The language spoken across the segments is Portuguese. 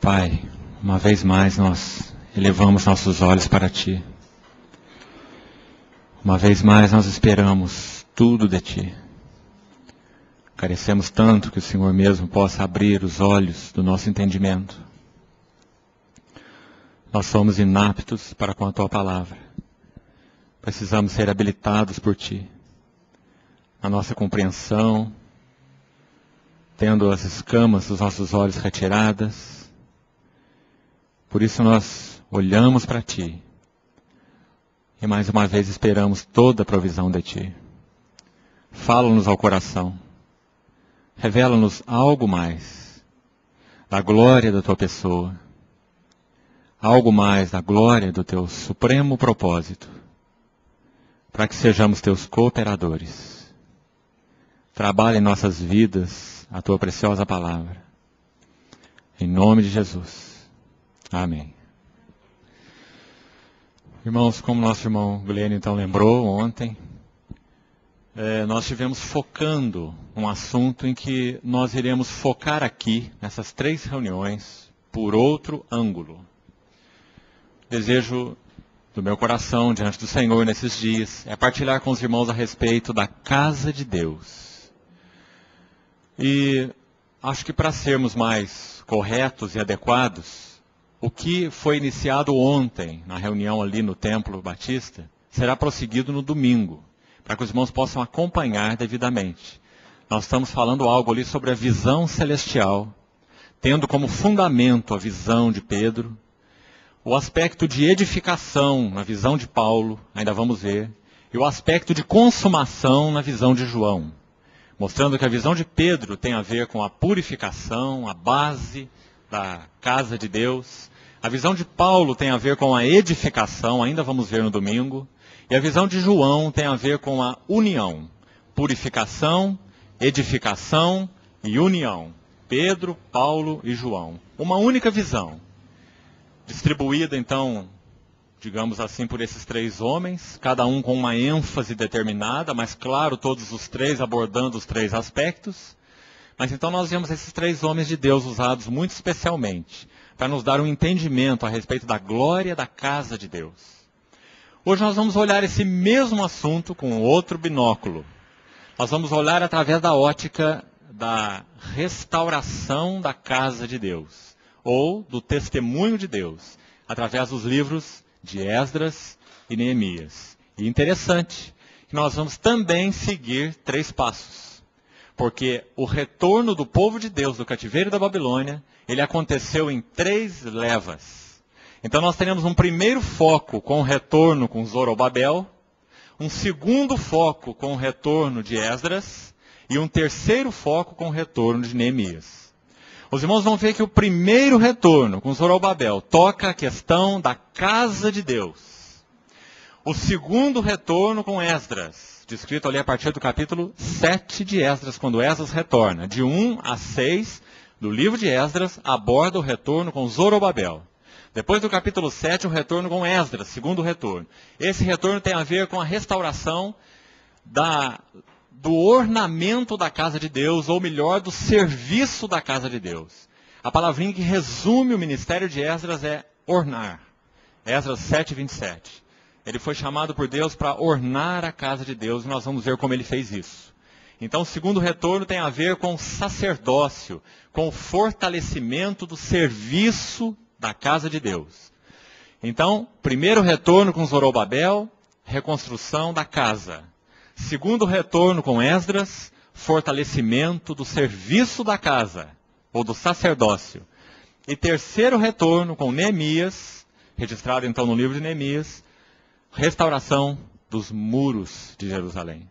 Pai, uma vez mais nós elevamos nossos olhos para Ti. Uma vez mais nós esperamos tudo de Ti. Carecemos tanto que o Senhor mesmo possa abrir os olhos do nosso entendimento. Nós somos inaptos para com a Tua palavra. Precisamos ser habilitados por Ti. Na nossa compreensão, tendo as escamas dos nossos olhos retiradas. Por isso nós olhamos para Ti. E mais uma vez esperamos toda a provisão de Ti. Fala-nos ao coração. Revela-nos algo mais da glória da Tua pessoa. Algo mais da glória do Teu supremo propósito. Para que sejamos Teus cooperadores. Trabalhe em nossas vidas a Tua preciosa palavra. Em nome de Jesus. Amém. Irmãos, como nosso irmão Glenn então lembrou ontem, nós estivemos focando um assunto em que nós iremos focar aqui, nessas 3 reuniões, por outro ângulo. Desejo do meu coração diante do Senhor nesses dias é partilhar com os irmãos a respeito da casa de Deus. E acho que para sermos mais corretos e adequados, o que foi iniciado ontem, na reunião ali no Templo Batista, será prosseguido no domingo, para que os irmãos possam acompanhar devidamente. Nós estamos falando algo ali sobre a visão celestial, tendo como fundamento a visão de Pedro, o aspecto de edificação na visão de Paulo, ainda vamos ver, e o aspecto de consumação na visão de João, mostrando que a visão de Pedro tem a ver com a purificação, a base da casa de Deus. A visão de Paulo tem a ver com a edificação, ainda vamos ver no domingo. E a visão de João tem a ver com a união. Purificação, edificação e união. Pedro, Paulo e João. Uma única visão. Distribuída, então, digamos assim, por esses 3 homens. Cada um com uma ênfase determinada, mas claro, todos os 3 abordando os 3 aspectos. Mas então nós vemos esses 3 homens de Deus usados muito especialmente para nos dar um entendimento a respeito da glória da casa de Deus. Hoje nós vamos olhar esse mesmo assunto com outro binóculo. Nós vamos olhar através da ótica da restauração da casa de Deus, ou do testemunho de Deus, através dos livros de Esdras e Neemias. E interessante que nós vamos também seguir 3 passos. Porque o retorno do povo de Deus do cativeiro da Babilônia, ele aconteceu em 3 levas. Então nós teremos um primeiro foco com o retorno com Zorobabel, um segundo foco com o retorno de Esdras, e um terceiro foco com o retorno de Neemias. Os irmãos vão ver que o primeiro retorno com Zorobabel toca a questão da casa de Deus. O segundo retorno com Esdras, descrito ali a partir do capítulo 7 de Esdras, quando Esdras retorna. De 1 a 6 do livro de Esdras, aborda o retorno com Zorobabel. Depois do capítulo 7, o retorno com Esdras, segundo retorno. Esse retorno tem a ver com a restauração do ornamento da casa de Deus, ou melhor, do serviço da casa de Deus. A palavrinha que resume o ministério de Esdras é ornar. Esdras 7, 27. Ele foi chamado por Deus para ornar a casa de Deus, e nós vamos ver como ele fez isso. Então, o segundo retorno tem a ver com o sacerdócio, com o fortalecimento do serviço da casa de Deus. Então, primeiro retorno com Zorobabel, reconstrução da casa. Segundo retorno com Esdras, fortalecimento do serviço da casa, ou do sacerdócio. E terceiro retorno com Neemias, registrado então no livro de Neemias, restauração dos muros de Jerusalém.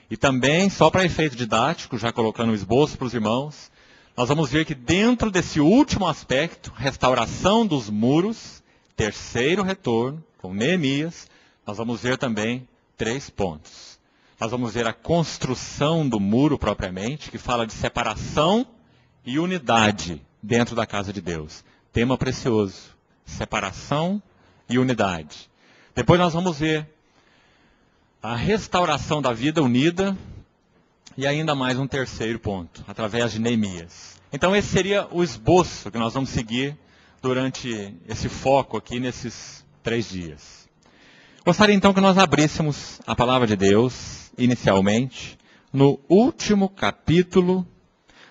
E também, só para efeito didático, já colocando o esboço para os irmãos, nós vamos ver que dentro desse último aspecto, restauração dos muros, terceiro retorno, com Neemias, nós vamos ver também 3 pontos. Nós vamos ver a construção do muro propriamente, que fala de separação e unidade dentro da casa de Deus. Tema precioso, separação e unidade. Depois nós vamos ver a restauração da vida unida e ainda mais um terceiro ponto, através de Neemias. Então esse seria o esboço que nós vamos seguir durante esse foco aqui nesses 3 dias. Gostaria então que nós abríssemos a palavra de Deus, inicialmente, no último capítulo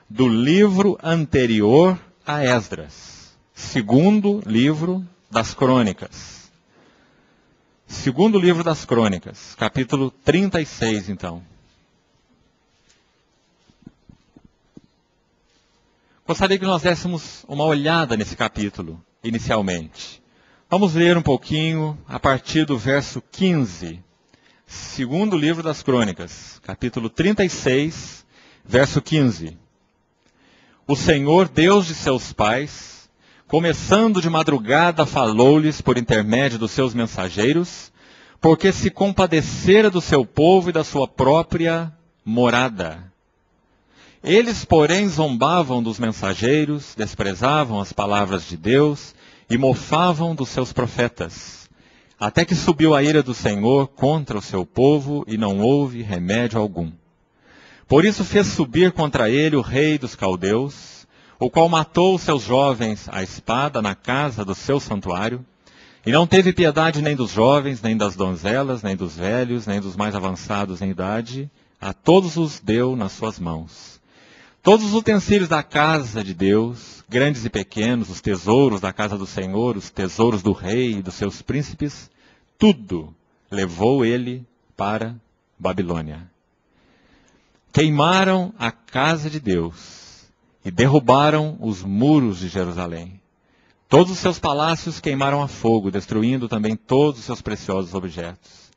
do livro anterior a Esdras. Segundo livro das Crônicas. Segundo livro das Crônicas, capítulo 36, então. Gostaria que nós dessemos uma olhada nesse capítulo, inicialmente. Vamos ler um pouquinho a partir do verso 15. Segundo livro das Crônicas, capítulo 36, verso 15. O Senhor, Deus de seus pais, começando de madrugada, falou-lhes por intermédio dos seus mensageiros, porque se compadecera do seu povo e da sua própria morada. Eles, porém, zombavam dos mensageiros, desprezavam as palavras de Deus e mofavam dos seus profetas. Até que subiu a ira do Senhor contra o seu povo e não houve remédio algum. Por isso fez subir contra ele o rei dos caldeus, o qual matou os seus jovens à espada na casa do seu santuário, e não teve piedade nem dos jovens, nem das donzelas, nem dos velhos, nem dos mais avançados em idade, a todos os deu nas suas mãos. Todos os utensílios da casa de Deus, grandes e pequenos, os tesouros da casa do Senhor, os tesouros do rei e dos seus príncipes, tudo levou ele para Babilônia. Queimaram a casa de Deus e derrubaram os muros de Jerusalém. Todos os seus palácios queimaram a fogo, destruindo também todos os seus preciosos objetos.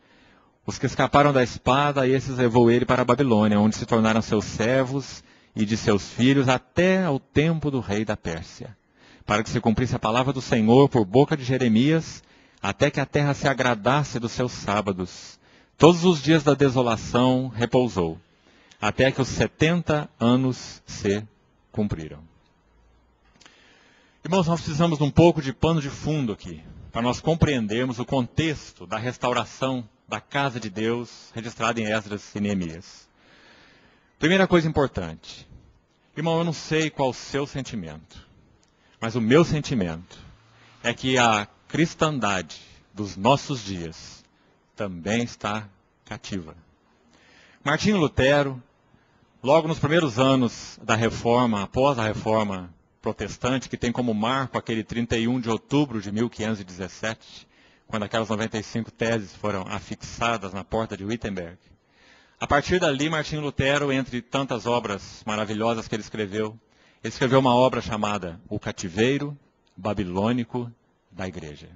Os que escaparam da espada, esses levou ele para a Babilônia, onde se tornaram seus servos e de seus filhos até ao tempo do rei da Pérsia, para que se cumprisse a palavra do Senhor por boca de Jeremias, até que a terra se agradasse dos seus sábados. Todos os dias da desolação repousou, até que os 70 anos se cumpriram. Irmãos, nós precisamos de um pouco de pano de fundo aqui, para nós compreendermos o contexto da restauração da casa de Deus, registrada em Esdras e Neemias. Primeira coisa importante. Irmão, eu não sei qual o seu sentimento, mas o meu sentimento é que a cristandade dos nossos dias também está cativa. Martinho Lutero, logo nos primeiros anos da reforma, após a reforma protestante, que tem como marco aquele 31 de outubro de 1517, quando aquelas 95 teses foram afixadas na porta de Wittenberg. A partir dali, Martinho Lutero, entre tantas obras maravilhosas que ele escreveu uma obra chamada O Cativeiro Babilônico da Igreja.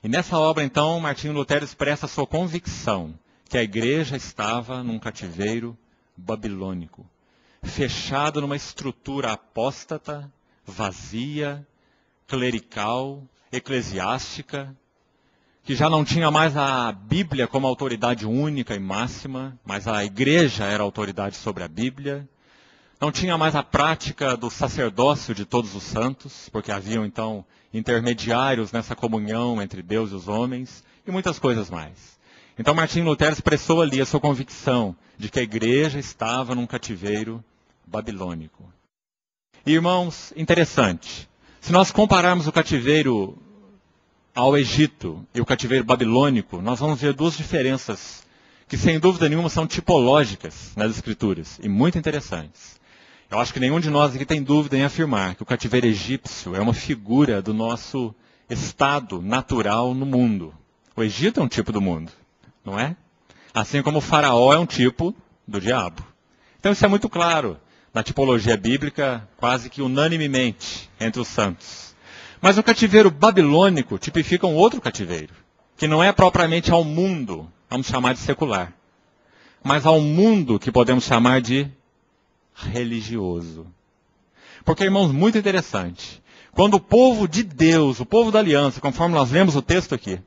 E nessa obra, então, Martinho Lutero expressa a sua convicção que a igreja estava num cativeiro babilônico, fechado numa estrutura apóstata, vazia, clerical, eclesiástica, que já não tinha mais a Bíblia como autoridade única e máxima, mas a igreja era a autoridade sobre a Bíblia. Não tinha mais a prática do sacerdócio de todos os santos, porque haviam então intermediários nessa comunhão entre Deus e os homens, e muitas coisas mais. Então Martinho Lutero expressou ali a sua convicção de que a igreja estava num cativeiro babilônico. E, irmãos, interessante, se nós compararmos o cativeiro ao Egito e o cativeiro babilônico, nós vamos ver duas diferenças que, sem dúvida nenhuma, são tipológicas nas Escrituras e muito interessantes. Eu acho que nenhum de nós aqui tem dúvida em afirmar que o cativeiro egípcio é uma figura do nosso estado natural no mundo. O Egito é um tipo do mundo, não é? Assim como o faraó é um tipo do diabo. Então isso é muito claro na tipologia bíblica, quase que unanimemente entre os santos. Mas o cativeiro babilônico tipifica um outro cativeiro, que não é propriamente ao mundo, vamos chamar de secular, mas ao mundo que podemos chamar de religioso. Porque, irmãos, muito interessante, quando o povo de Deus, o povo da aliança, conforme nós lemos o texto aqui,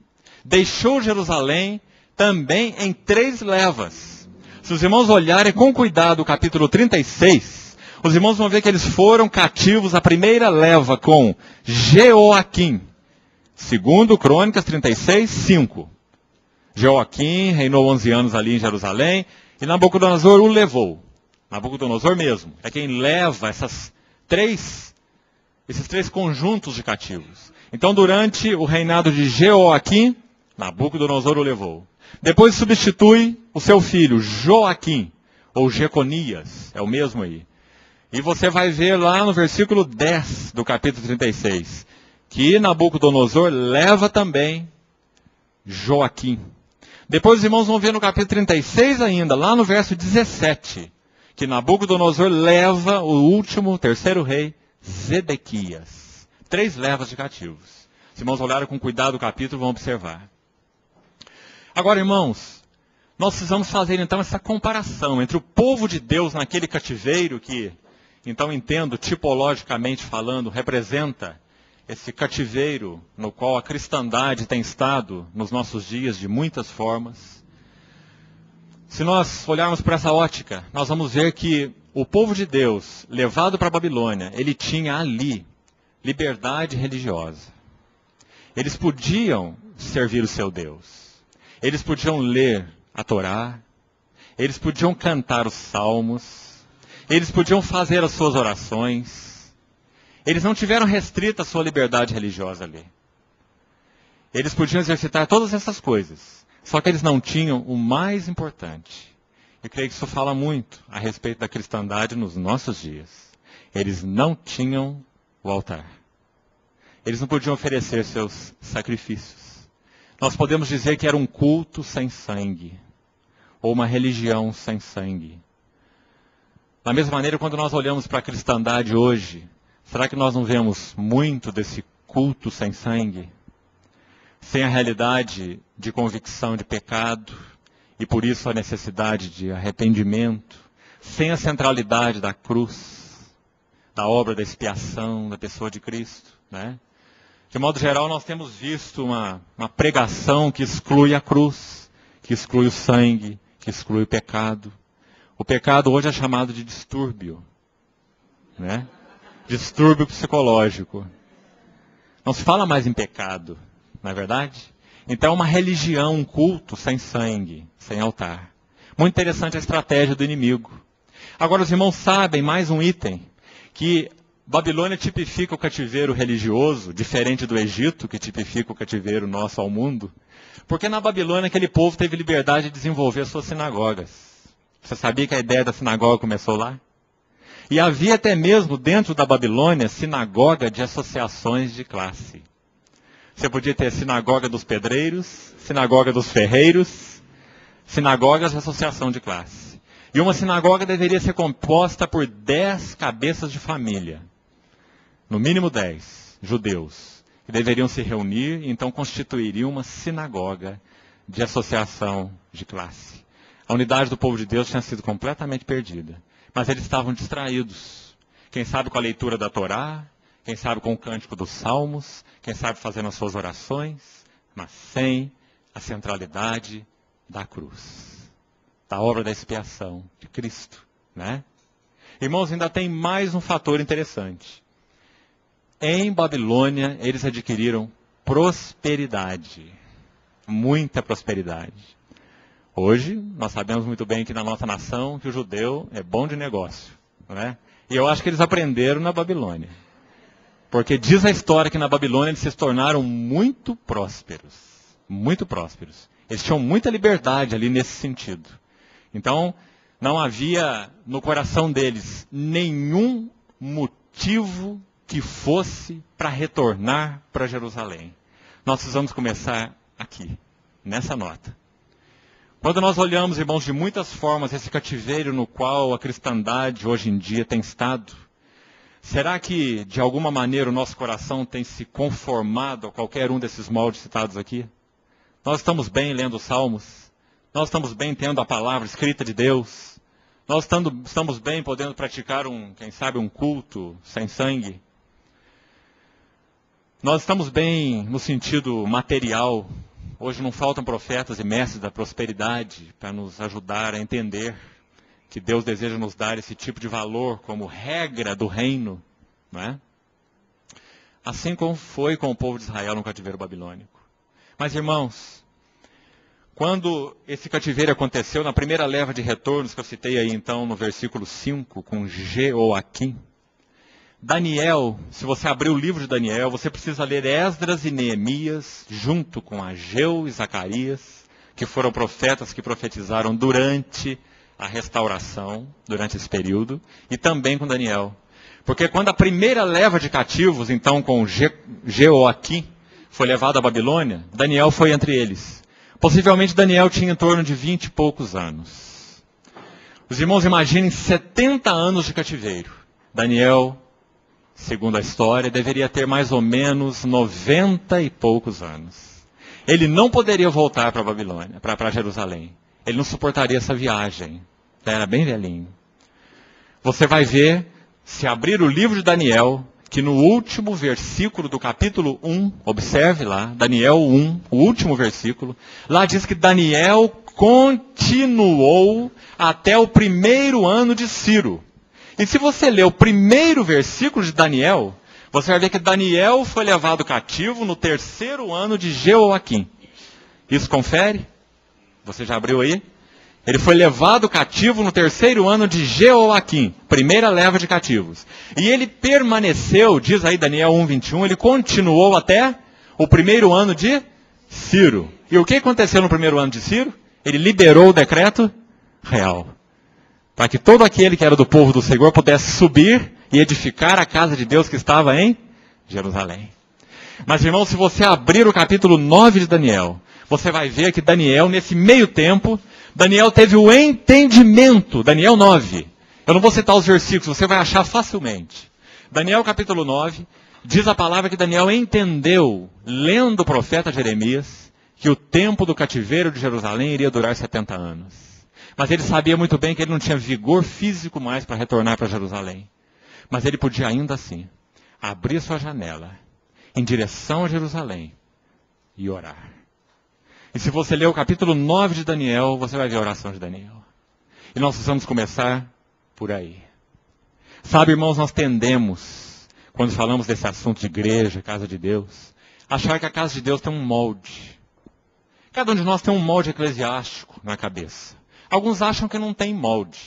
deixou Jerusalém também em 3 levas. Se os irmãos olharem com cuidado o capítulo 36, os irmãos vão ver que eles foram cativos a primeira leva com Jeoaquim. Segundo Crônicas 36, 5. Jeoaquim reinou 11 anos ali em Jerusalém e Nabucodonosor o levou. Nabucodonosor mesmo é quem leva essas esses três conjuntos de cativos. Então, durante o reinado de Jeoaquim, Nabucodonosor o levou. Depois substitui o seu filho, Joaquim, ou Jeconias, é o mesmo aí. E você vai ver lá no versículo 10 do capítulo 36, que Nabucodonosor leva também Joaquim. Depois os irmãos vão ver no capítulo 36 ainda, lá no verso 17, que Nabucodonosor leva o último, terceiro rei, Zedequias. 3 levas de cativos. Os irmãos olharam com cuidado o capítulo e vão observar. Agora, irmãos, nós precisamos fazer então essa comparação entre o povo de Deus naquele cativeiro que, então entendo, tipologicamente falando, representa esse cativeiro no qual a cristandade tem estado nos nossos dias de muitas formas. Se nós olharmos para essa ótica, nós vamos ver que o povo de Deus, levado para a Babilônia, ele tinha ali liberdade religiosa. Eles podiam servir o seu Deus. Eles podiam ler a Torá. Eles podiam cantar os salmos. Eles podiam fazer as suas orações. Eles não tiveram restrita a sua liberdade religiosa ali. Eles podiam exercitar todas essas coisas. Só que eles não tinham o mais importante. Eu creio que isso fala muito a respeito da cristandade nos nossos dias. Eles não tinham o altar. Eles não podiam oferecer seus sacrifícios. Nós podemos dizer que era um culto sem sangue. Ou uma religião sem sangue. Da mesma maneira, quando nós olhamos para a cristandade hoje, será que nós não vemos muito desse culto sem sangue? Sem a realidade de convicção de pecado, e por isso a necessidade de arrependimento, sem a centralidade da cruz, da obra da expiação, da pessoa de Cristo, né? De modo geral, nós temos visto uma pregação que exclui a cruz, que exclui o sangue, que exclui o pecado. O pecado hoje é chamado de distúrbio, né? Distúrbio psicológico. Não se fala mais em pecado, não é verdade? Então é uma religião, um culto sem sangue, sem altar. Muito interessante a estratégia do inimigo. Agora os irmãos sabem, mais um item, que Babilônia tipifica o cativeiro religioso, diferente do Egito, que tipifica o cativeiro nosso ao mundo. Porque na Babilônia aquele povo teve liberdade de desenvolver suas sinagogas. Você sabia que a ideia da sinagoga começou lá? E havia até mesmo dentro da Babilônia sinagoga de associações de classe. Você podia ter sinagoga dos pedreiros, sinagoga dos ferreiros, sinagogas de associação de classe. E uma sinagoga deveria ser composta por 10 cabeças de família. No mínimo 10 judeus, que deveriam se reunir e então constituiriam uma sinagoga de associação de classe. A unidade do povo de Deus tinha sido completamente perdida. Mas eles estavam distraídos. Quem sabe com a leitura da Torá, quem sabe com o cântico dos salmos, quem sabe fazendo as suas orações, mas sem a centralidade da cruz, da obra da expiação de Cristo, né? Irmãos, ainda tem mais um fator interessante. Em Babilônia, eles adquiriram prosperidade, muita prosperidade. Hoje, nós sabemos muito bem que na nossa nação, que o judeu é bom de negócio, né? E eu acho que eles aprenderam na Babilônia. Porque diz a história que na Babilônia eles se tornaram muito prósperos. Muito prósperos. Eles tinham muita liberdade ali nesse sentido. Então, não havia no coração deles nenhum motivo que fosse para retornar para Jerusalém. Nós precisamos começar aqui, nessa nota. Quando nós olhamos, irmãos, de muitas formas esse cativeiro no qual a cristandade hoje em dia tem estado, será que, de alguma maneira, o nosso coração tem se conformado a qualquer um desses moldes citados aqui? Nós estamos bem lendo os salmos? Nós estamos bem tendo a palavra escrita de Deus? Nós estamos bem podendo praticar quem sabe, um culto sem sangue? Nós estamos bem no sentido material? Hoje não faltam profetas e mestres da prosperidade para nos ajudar a entender que Deus deseja nos dar esse tipo de valor como regra do reino, não é? Assim como foi com o povo de Israel no cativeiro babilônico. Mas, irmãos, quando esse cativeiro aconteceu, na primeira leva de retornos que eu citei aí então no versículo 5, com Jeoaquim, Daniel, se você abrir o livro de Daniel, você precisa ler Esdras e Neemias, junto com Ageu e Zacarias, que foram profetas que profetizaram durante a restauração, durante esse período, e também com Daniel. Porque quando a primeira leva de cativos, então com Jeoaquim, foi levada à Babilônia, Daniel foi entre eles. Possivelmente Daniel tinha em torno de 20 e poucos anos. Os irmãos imaginem 70 anos de cativeiro. Daniel, segundo a história, deveria ter mais ou menos 90 e poucos anos. Ele não poderia voltar para a Babilônia, para Jerusalém. Ele não suportaria essa viagem. Ele era bem velhinho. Você vai ver, se abrir o livro de Daniel, que no último versículo do capítulo 1, observe lá, Daniel 1, o último versículo, lá diz que Daniel continuou até o primeiro ano de Ciro. E se você ler o primeiro versículo de Daniel, você vai ver que Daniel foi levado cativo no terceiro ano de Jeoaquim. Isso confere? Você já abriu aí? Ele foi levado cativo no terceiro ano de Jeoaquim, primeira leva de cativos. E ele permaneceu, diz aí Daniel 1:21, ele continuou até o primeiro ano de Ciro. E o que aconteceu no primeiro ano de Ciro? Ele liberou o decreto real, para que todo aquele que era do povo do Senhor pudesse subir e edificar a casa de Deus que estava em Jerusalém. Mas, irmão, se você abrir o capítulo 9 de Daniel, você vai ver que Daniel, nesse meio tempo, Daniel teve o entendimento. Daniel 9. Eu não vou citar os versículos, você vai achar facilmente. Daniel capítulo 9, diz a palavra que Daniel entendeu, lendo o profeta Jeremias, que o tempo do cativeiro de Jerusalém iria durar 70 anos. Mas ele sabia muito bem que ele não tinha vigor físico mais para retornar para Jerusalém. Mas ele podia ainda assim abrir sua janela em direção a Jerusalém e orar. E se você ler o capítulo 9 de Daniel, você vai ver a oração de Daniel. E nós precisamos começar por aí. Sabe, irmãos, nós tendemos, quando falamos desse assunto de igreja, casa de Deus, achar que a casa de Deus tem um molde. Cada um de nós tem um molde eclesiástico na cabeça. Alguns acham que não tem molde.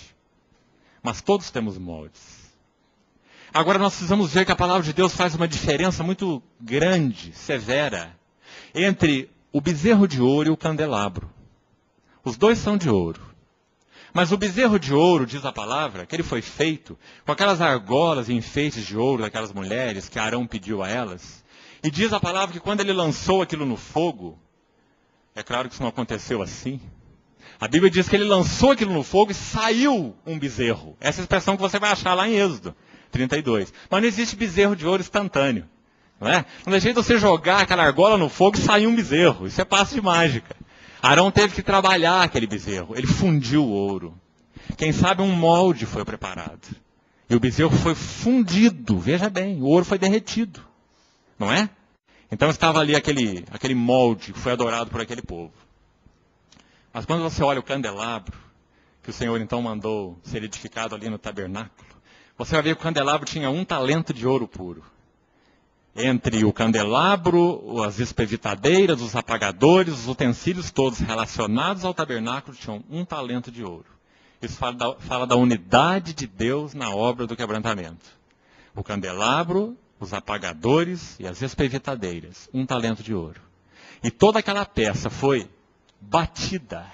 Mas todos temos moldes. Agora nós precisamos ver que a palavra de Deus faz uma diferença muito grande, severa, entre o bezerro de ouro e o candelabro. Os dois são de ouro. Mas o bezerro de ouro, diz a palavra, que ele foi feito com aquelas argolas e enfeites de ouro daquelas mulheres que Arão pediu a elas. E diz a palavra que quando ele lançou aquilo no fogo, é claro que isso não aconteceu assim. A Bíblia diz que ele lançou aquilo no fogo e saiu um bezerro. Essa expressão que você vai achar lá em Êxodo 32. Mas não existe bezerro de ouro instantâneo. Não é? Não é jeito de você jogar aquela argola no fogo e sair um bezerro. Isso é passe de mágica. Arão teve que trabalhar aquele bezerro. Ele fundiu o ouro. Quem sabe um molde foi preparado. E o bezerro foi fundido. Veja bem, o ouro foi derretido. Não é? Então estava ali aquele molde que foi adorado por aquele povo. Mas quando você olha o candelabro, que o Senhor então mandou ser edificado ali no tabernáculo, você vai ver que o candelabro tinha 1 talento de ouro puro. Entre o candelabro, as espevitadeiras, os apagadores, os utensílios todos relacionados ao tabernáculo tinham 1 talento de ouro. Isso fala da unidade de Deus na obra do quebrantamento. O candelabro, os apagadores e as espevitadeiras, 1 talento de ouro. E toda aquela peça foi batida.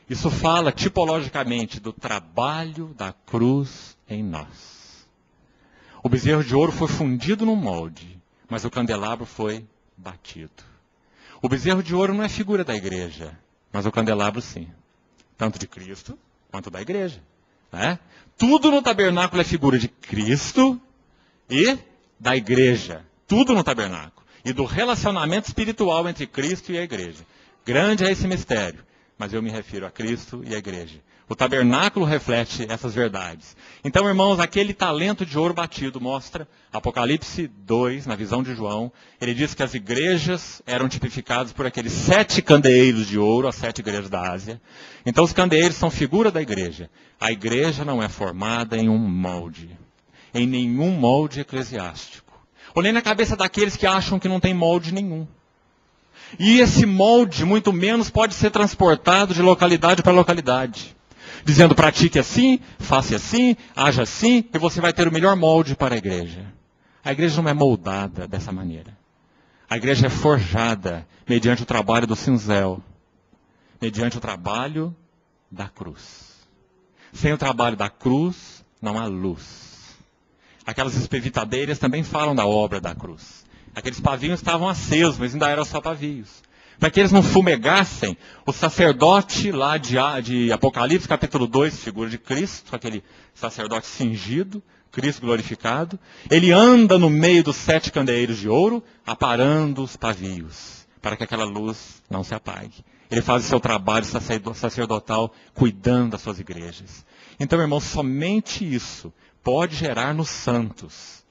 Isso fala tipologicamente do trabalho da cruz em nós. O bezerro de ouro foi fundido no molde, mas o candelabro foi batido. O bezerro de ouro não é figura da igreja, mas o candelabro sim. Tanto de Cristo quanto da igreja. Né? Tudo no tabernáculo é figura de Cristo e da igreja. Tudo no tabernáculo. E do relacionamento espiritual entre Cristo e a igreja. Grande é esse mistério, mas eu me refiro a Cristo e a igreja. O tabernáculo reflete essas verdades. Então, irmãos, aquele talento de ouro batido mostra, Apocalipse 2, na visão de João, ele diz que as igrejas eram tipificadas por aqueles 7 candeeiros de ouro, as 7 igrejas da Ásia. Então, os candeeiros são figura da igreja. A igreja não é formada em um molde, em nenhum molde eclesiástico. Ou nem na cabeça daqueles que acham que não tem molde nenhum. E esse molde, muito menos, pode ser transportado de localidade para localidade. dizendo pratique assim, faça assim, haja assim, e você vai ter o melhor molde para a igreja. A igreja não é moldada dessa maneira. A igreja é forjada mediante o trabalho do cinzel, mediante o trabalho da cruz. Sem o trabalho da cruz, não há luz. Aquelas espevitadeiras também falam da obra da cruz. Aqueles pavios estavam acesos, mas ainda eram só pavios. Para que eles não fumegassem, o sacerdote lá de Apocalipse, capítulo 2, figura de Cristo, aquele sacerdote cingido, Cristo glorificado, ele anda no meio dos 7 candeeiros de ouro, aparando os pavios, para que aquela luz não se apague. Ele faz o seu trabalho sacerdotal, cuidando das suas igrejas. Então, irmãos, somente isso pode gerar nos santos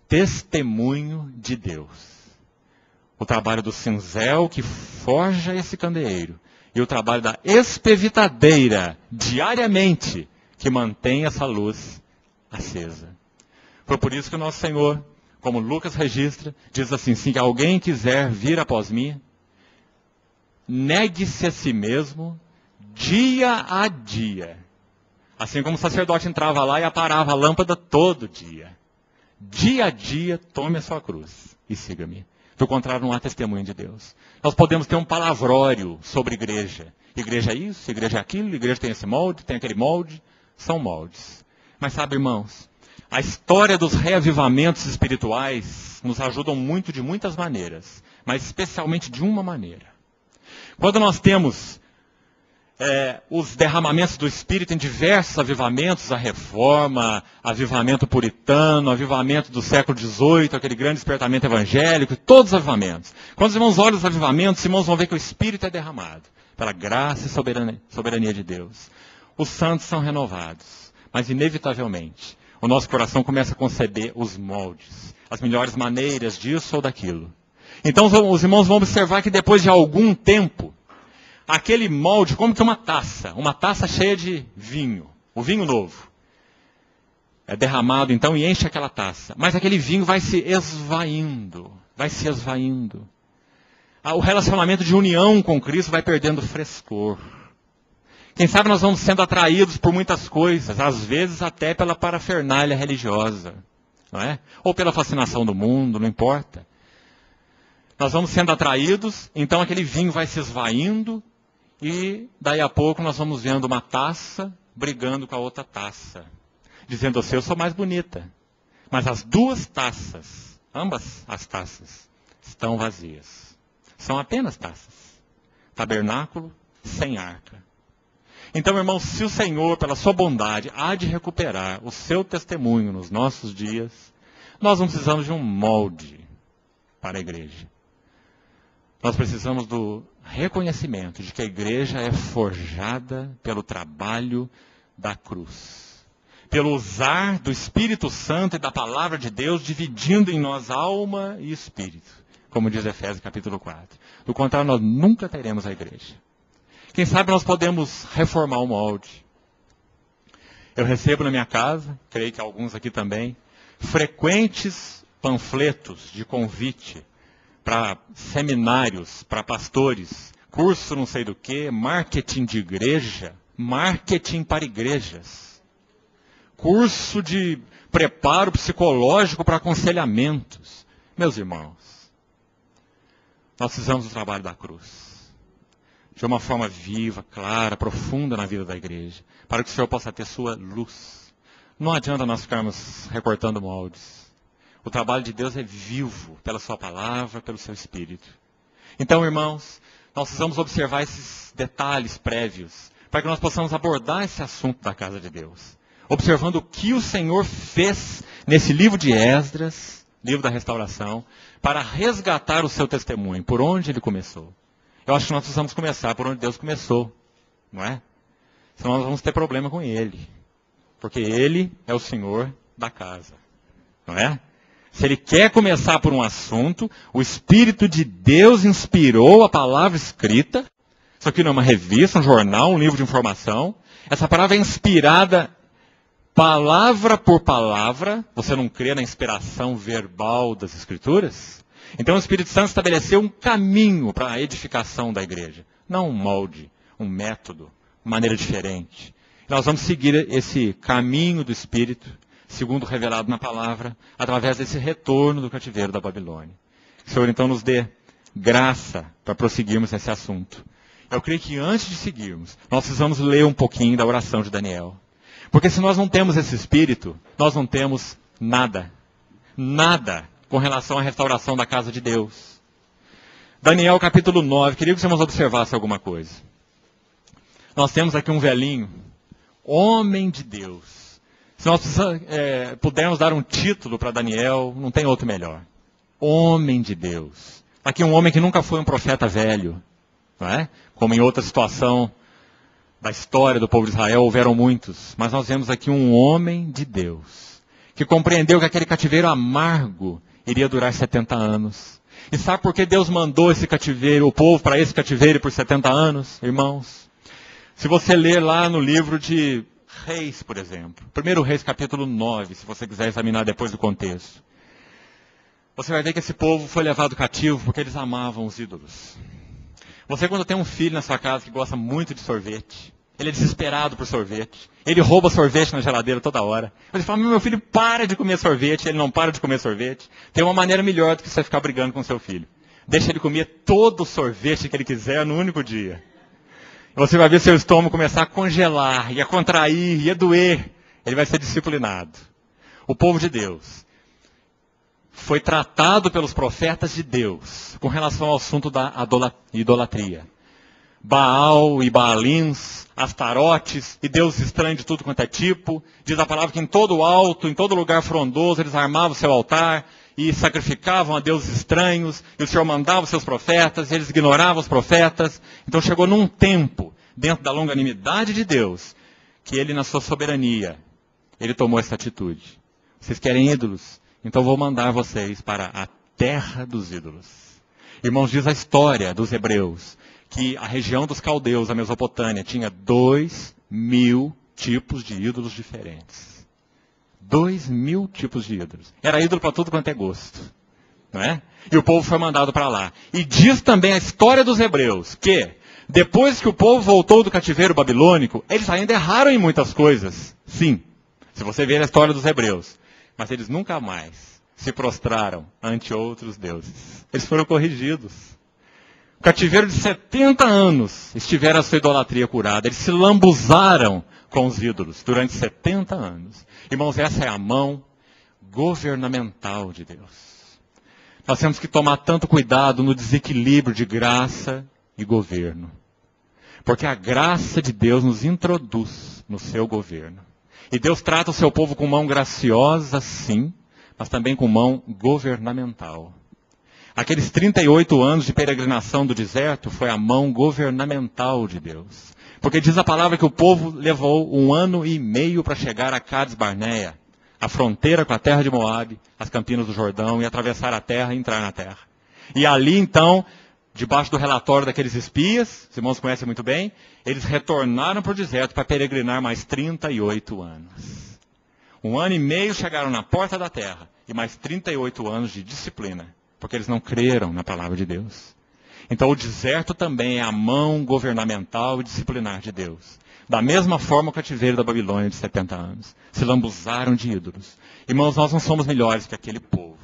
testemunho de Deus. O trabalho do cinzel que forja esse candeeiro. E o trabalho da espevitadeira, diariamente, que mantém essa luz acesa. Foi por isso que o nosso Senhor, como Lucas registra, diz assim, se alguém quiser vir após mim, negue-se a si mesmo, dia a dia. Assim como o sacerdote entrava lá e aparava a lâmpada todo dia. Dia a dia, tome a sua cruz e siga-me. Do contrário, não há testemunho de Deus. Nós podemos ter um palavrório sobre igreja. Igreja é isso, igreja é aquilo, igreja tem esse molde, tem aquele molde. São moldes. Mas sabe, irmãos, a história dos reavivamentos espirituais nos ajudam muito de muitas maneiras. Mas especialmente de uma maneira. Quando nós temos os derramamentos do Espírito em diversos avivamentos, a Reforma, avivamento puritano, avivamento do século XVIII, aquele grande despertamento evangélico, todos os avivamentos. Quando os irmãos olham os avivamentos, os irmãos vão ver que o Espírito é derramado, pela graça e soberania de Deus. Os santos são renovados, mas inevitavelmente, o nosso coração começa a conceber os moldes, as melhores maneiras disso ou daquilo. Então os irmãos vão observar que depois de algum tempo, aquele molde, como que uma taça cheia de vinho, o vinho novo, é derramado então e enche aquela taça. Mas aquele vinho vai se esvaindo. O relacionamento de união com Cristo vai perdendo frescor. Quem sabe nós vamos sendo atraídos por muitas coisas, às vezes até pela parafernália religiosa, não é? Ou pela fascinação do mundo, não importa. Nós vamos sendo atraídos, então aquele vinho vai se esvaindo, e daí a pouco nós vamos vendo uma taça brigando com a outra taça. Dizendo assim, eu sou mais bonita. Mas as duas taças, ambas as taças, estão vazias. São apenas taças. Tabernáculo sem arca. Então, irmãos, se o Senhor, pela sua bondade, há de recuperar o seu testemunho nos nossos dias, nós não precisamos de um molde para a igreja. Nós precisamos do reconhecimento de que a igreja é forjada pelo trabalho da cruz. Pelo usar do Espírito Santo e da palavra de Deus, dividindo em nós alma e espírito. Como diz Efésios capítulo 4. Do contrário, nós nunca teremos a igreja. Quem sabe nós podemos reformar o molde. Eu recebo na minha casa, creio que alguns aqui também, frequentes panfletos de convite para seminários, para pastores, curso não sei do que, marketing de igreja, marketing para igrejas, curso de preparo psicológico para aconselhamentos. Meus irmãos, nós precisamos do trabalho da cruz, de uma forma viva, clara, profunda na vida da igreja, para que o Senhor possa ter sua luz. Não adianta nós ficarmos recortando moldes. O trabalho de Deus é vivo pela sua palavra, pelo seu Espírito. Então, irmãos, nós precisamos observar esses detalhes prévios, para que nós possamos abordar esse assunto da casa de Deus. Observando o que o Senhor fez nesse livro de Esdras, livro da restauração, para resgatar o seu testemunho, por onde ele começou. Eu acho que nós precisamos começar por onde Deus começou, não é? Senão nós vamos ter problema com ele, porque ele é o Senhor da casa, não é? Se ele quer começar por um assunto, o Espírito de Deus inspirou a palavra escrita. Isso aqui não é uma revista, um jornal, um livro de informação. Essa palavra é inspirada palavra por palavra. Você não crê na inspiração verbal das Escrituras? Então o Espírito Santo estabeleceu um caminho para a edificação da igreja. Não um molde, um método, uma maneira diferente. Nós vamos seguir esse caminho do Espírito, segundo revelado na palavra, através desse retorno do cativeiro da Babilônia. Que o Senhor então nos dê graça para prosseguirmos esse assunto. Eu creio que antes de seguirmos, nós precisamos ler um pouquinho da oração de Daniel. Porque se nós não temos esse espírito, nós não temos nada. Nada com relação à restauração da casa de Deus. Daniel capítulo 9, queria que os irmãos observassem alguma coisa. Nós temos aqui um velhinho, homem de Deus. Se nós pudermos dar um título para Daniel, não tem outro melhor. Homem de Deus. Aqui um homem que nunca foi um profeta velho, não é? Como em outra situação da história do povo de Israel, houveram muitos. Mas nós vemos aqui um homem de Deus, que compreendeu que aquele cativeiro amargo iria durar 70 anos. E sabe por que Deus mandou esse cativeiro, o povo para esse cativeiro por 70 anos, irmãos? Se você ler lá no livro de Reis, por exemplo, 1 Reis capítulo 9, se você quiser examinar depois do contexto, você vai ver que esse povo foi levado cativo porque eles amavam os ídolos. Você, quando tem um filho na sua casa que gosta muito de sorvete, ele é desesperado por sorvete, ele rouba sorvete na geladeira toda hora. Você fala, meu filho, para de comer sorvete, ele não para de comer sorvete. Tem uma maneira melhor do que você ficar brigando com seu filho. Deixa ele comer todo o sorvete que ele quiser no único dia. E você vai ver seu estômago começar a congelar, e a contrair, e a doer. Ele vai ser disciplinado. O povo de Deus foi tratado pelos profetas de Deus com relação ao assunto da idolatria. Baal e Baalins, Astarotes e deuses estranhos de tudo quanto é tipo. Diz a palavra que em todo alto, em todo lugar frondoso, eles armavam seu altar e sacrificavam a deuses estranhos. E o Senhor mandava os seus profetas e eles ignoravam os profetas. Então chegou num tempo, dentro da longanimidade de Deus, que ele na sua soberania, ele tomou essa atitude. Vocês querem ídolos? Então vou mandar vocês para a terra dos ídolos. Irmãos, diz a história dos hebreus que a região dos caldeus, a Mesopotâmia, tinha 2.000 tipos de ídolos diferentes. 2.000 tipos de ídolos. Era ídolo para tudo quanto é gosto. Não é? E o povo foi mandado para lá. E diz também a história dos hebreus que, depois que o povo voltou do cativeiro babilônico, eles ainda erraram em muitas coisas. Sim, se você ver a história dos hebreus. Mas eles nunca mais se prostraram ante outros deuses. Eles foram corrigidos. O cativeiro de 70 anos estiveram a sua idolatria curada. Eles se lambuzaram com os ídolos durante 70 anos. Irmãos, essa é a mão governamental de Deus. Nós temos que tomar tanto cuidado no desequilíbrio de graça e governo. Porque a graça de Deus nos introduz no seu governo. E Deus trata o seu povo com mão graciosa, sim, mas também com mão governamental. Aqueles 38 anos de peregrinação do deserto foi a mão governamental de Deus. Porque diz a palavra que o povo levou 1 ano e meio para chegar a Cades Barneia, a fronteira com a terra de Moabe, as campinas do Jordão, e atravessar a terra e entrar na terra. E ali, então, debaixo do relatório daqueles espias, os irmãos conhecem muito bem, eles retornaram para o deserto para peregrinar mais 38 anos. 1 ano e meio chegaram na porta da terra, e mais 38 anos de disciplina, porque eles não creram na palavra de Deus. Então o deserto também é a mão governamental e disciplinar de Deus. Da mesma forma o cativeiro da Babilônia de 70 anos. Se lambuzaram de ídolos. Irmãos, nós não somos melhores que aquele povo.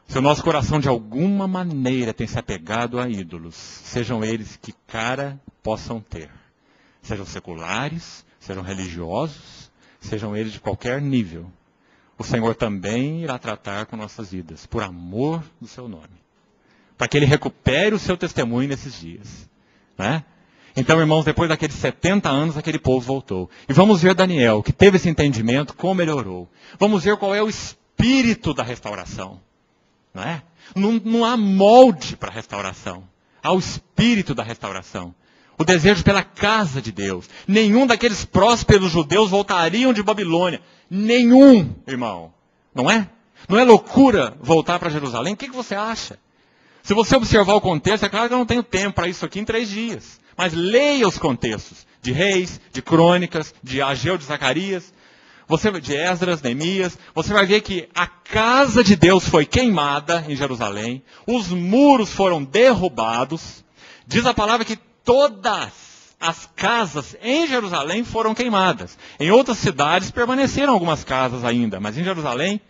Se o nosso coração de alguma maneira tem se apegado a ídolos, sejam eles que cara possam ter. Sejam seculares, sejam religiosos, sejam eles de qualquer nível. O Senhor também irá tratar com nossas vidas, por amor do seu nome. Para que Ele recupere o seu testemunho nesses dias. Né? Então, irmãos, depois daqueles 70 anos, aquele povo voltou. E vamos ver Daniel, que teve esse entendimento, como ele orou. Vamos ver qual é o espírito da restauração. Não é? Não há molde para a restauração. Há o espírito da restauração. O desejo pela casa de Deus. Nenhum daqueles prósperos judeus voltariam de Babilônia. Nenhum, irmão. Não é? Não é loucura voltar para Jerusalém? O que você acha? Se você observar o contexto, é claro que eu não tenho tempo para isso aqui em 3 dias. Mas leia os contextos de Reis, de Crônicas, de Ageu, de Zacarias, de Esdras, Neemias. Você vai ver que a casa de Deus foi queimada em Jerusalém. Os muros foram derrubados. Diz a palavra que todas as casas em Jerusalém foram queimadas. Em outras cidades permaneceram algumas casas ainda, mas em Jerusalém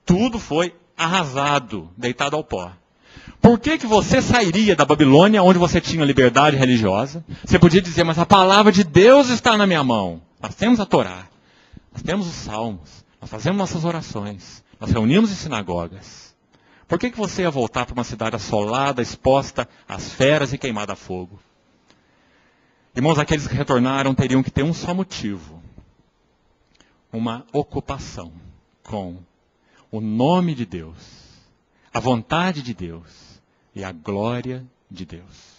tudo foi arrasado, deitado ao pó. Por que você sairia da Babilônia, onde você tinha liberdade religiosa? Você podia dizer, mas a palavra de Deus está na minha mão. Nós temos a Torá, nós temos os salmos, nós fazemos nossas orações, nós reunimos em sinagogas. Por que você ia voltar para uma cidade assolada, exposta às feras e queimada a fogo? Irmãos, aqueles que retornaram teriam que ter um só motivo. Uma ocupação com o nome de Deus, a vontade de Deus e a glória de Deus.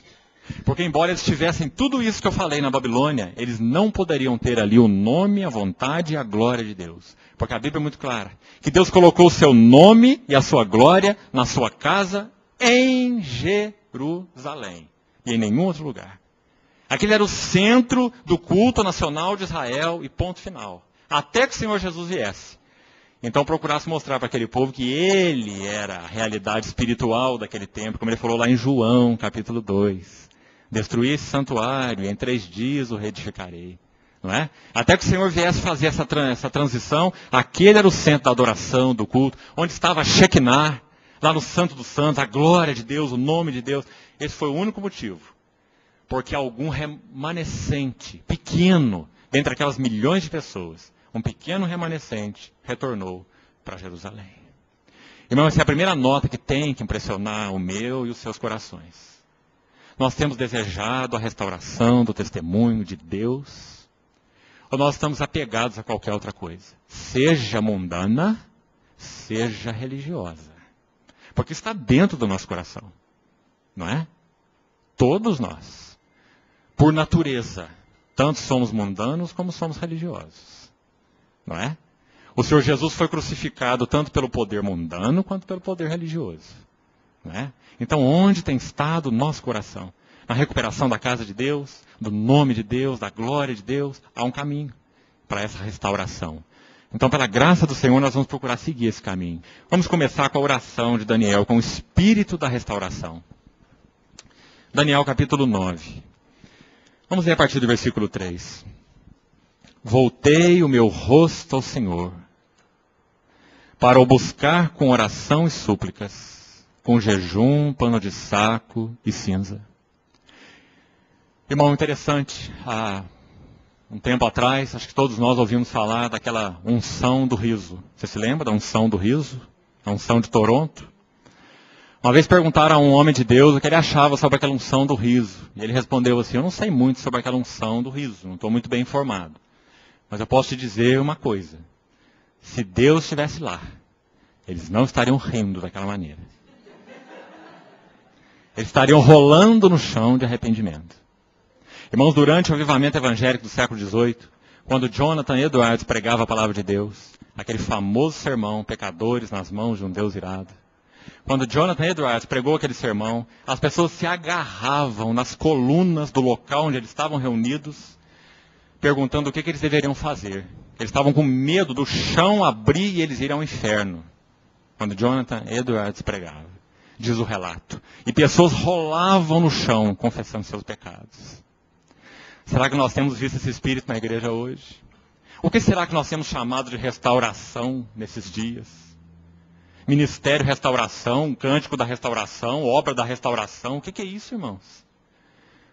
Porque embora eles tivessem tudo isso que eu falei na Babilônia, eles não poderiam ter ali o nome, a vontade e a glória de Deus. Porque a Bíblia é muito clara, que Deus colocou o seu nome e a sua glória na sua casa em Jerusalém e em nenhum outro lugar. Aquele era o centro do culto nacional de Israel e ponto final. Até que o Senhor Jesus viesse. Então procurasse mostrar para aquele povo que ele era a realidade espiritual daquele templo, como ele falou lá em João, capítulo 2. Destruí esse santuário e em 3 dias o reedificarei. Não é? Até que o Senhor viesse fazer essa transição, aquele era o centro da adoração, do culto, onde estava a Shekinah, lá no Santo dos Santos, a glória de Deus, o nome de Deus. Esse foi o único motivo. Porque algum remanescente, pequeno, dentre aquelas milhões de pessoas, um pequeno remanescente retornou para Jerusalém. Irmão, essa é a primeira nota que tem que impressionar o meu e os seus corações. Nós temos desejado a restauração do testemunho de Deus, ou nós estamos apegados a qualquer outra coisa, seja mundana, seja religiosa. Porque está dentro do nosso coração, não é? Todos nós, por natureza, tanto somos mundanos como somos religiosos. Não é? O Senhor Jesus foi crucificado tanto pelo poder mundano quanto pelo poder religioso. Não é? Então, onde tem estado o nosso coração? Na recuperação da casa de Deus, do nome de Deus, da glória de Deus, há um caminho para essa restauração. Então, pela graça do Senhor, nós vamos procurar seguir esse caminho. Vamos começar com a oração de Daniel, com o espírito da restauração. Daniel capítulo 9. Vamos ler a partir do versículo 3. Voltei o meu rosto ao Senhor, para o buscar com oração e súplicas, com jejum, pano de saco e cinza. Irmão, interessante, há um tempo atrás, acho que todos nós ouvimos falar daquela unção do riso. Você se lembra da unção do riso? A unção de Toronto? Uma vez perguntaram a um homem de Deus o que ele achava sobre aquela unção do riso. E ele respondeu assim, eu não sei muito sobre aquela unção do riso, não estou muito bem informado. Mas eu posso te dizer uma coisa. Se Deus estivesse lá, eles não estariam rindo daquela maneira. Eles estariam rolando no chão de arrependimento. Irmãos, durante o avivamento evangélico do século XVIII, quando Jonathan Edwards pregava a palavra de Deus, aquele famoso sermão, pecadores nas mãos de um Deus irado, quando Jonathan Edwards pregou aquele sermão, as pessoas se agarravam nas colunas do local onde eles estavam reunidos, perguntando o que eles deveriam fazer. Eles estavam com medo do chão abrir e eles irem ao inferno. Quando Jonathan Edwards pregava, diz o relato. E pessoas rolavam no chão, confessando seus pecados. Será que nós temos visto esse espírito na igreja hoje? O que será que nós temos chamado de restauração nesses dias? Ministério Restauração, Cântico da Restauração, Obra da Restauração. O que é isso, irmãos?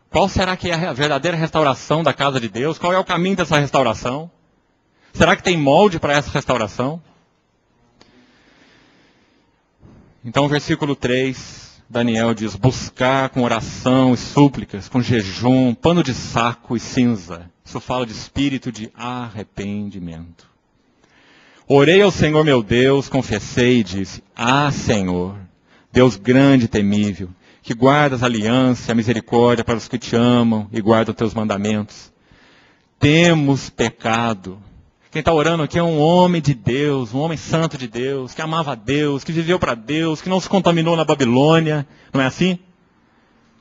Qual será que é a verdadeira restauração da casa de Deus? Qual é o caminho dessa restauração? Será que tem molde para essa restauração? Então, versículo 3, Daniel diz, buscar com oração e súplicas, com jejum, pano de saco e cinza. Isso fala de espírito de arrependimento. Orei ao Senhor meu Deus, confessei e disse, Senhor, Deus grande e temível, que guardas a aliança e a misericórdia para os que te amam e guardam teus mandamentos. Temos pecado. Quem está orando aqui é um homem de Deus, um homem santo de Deus, que amava a Deus, que viveu para Deus, que não se contaminou na Babilônia. Não é assim?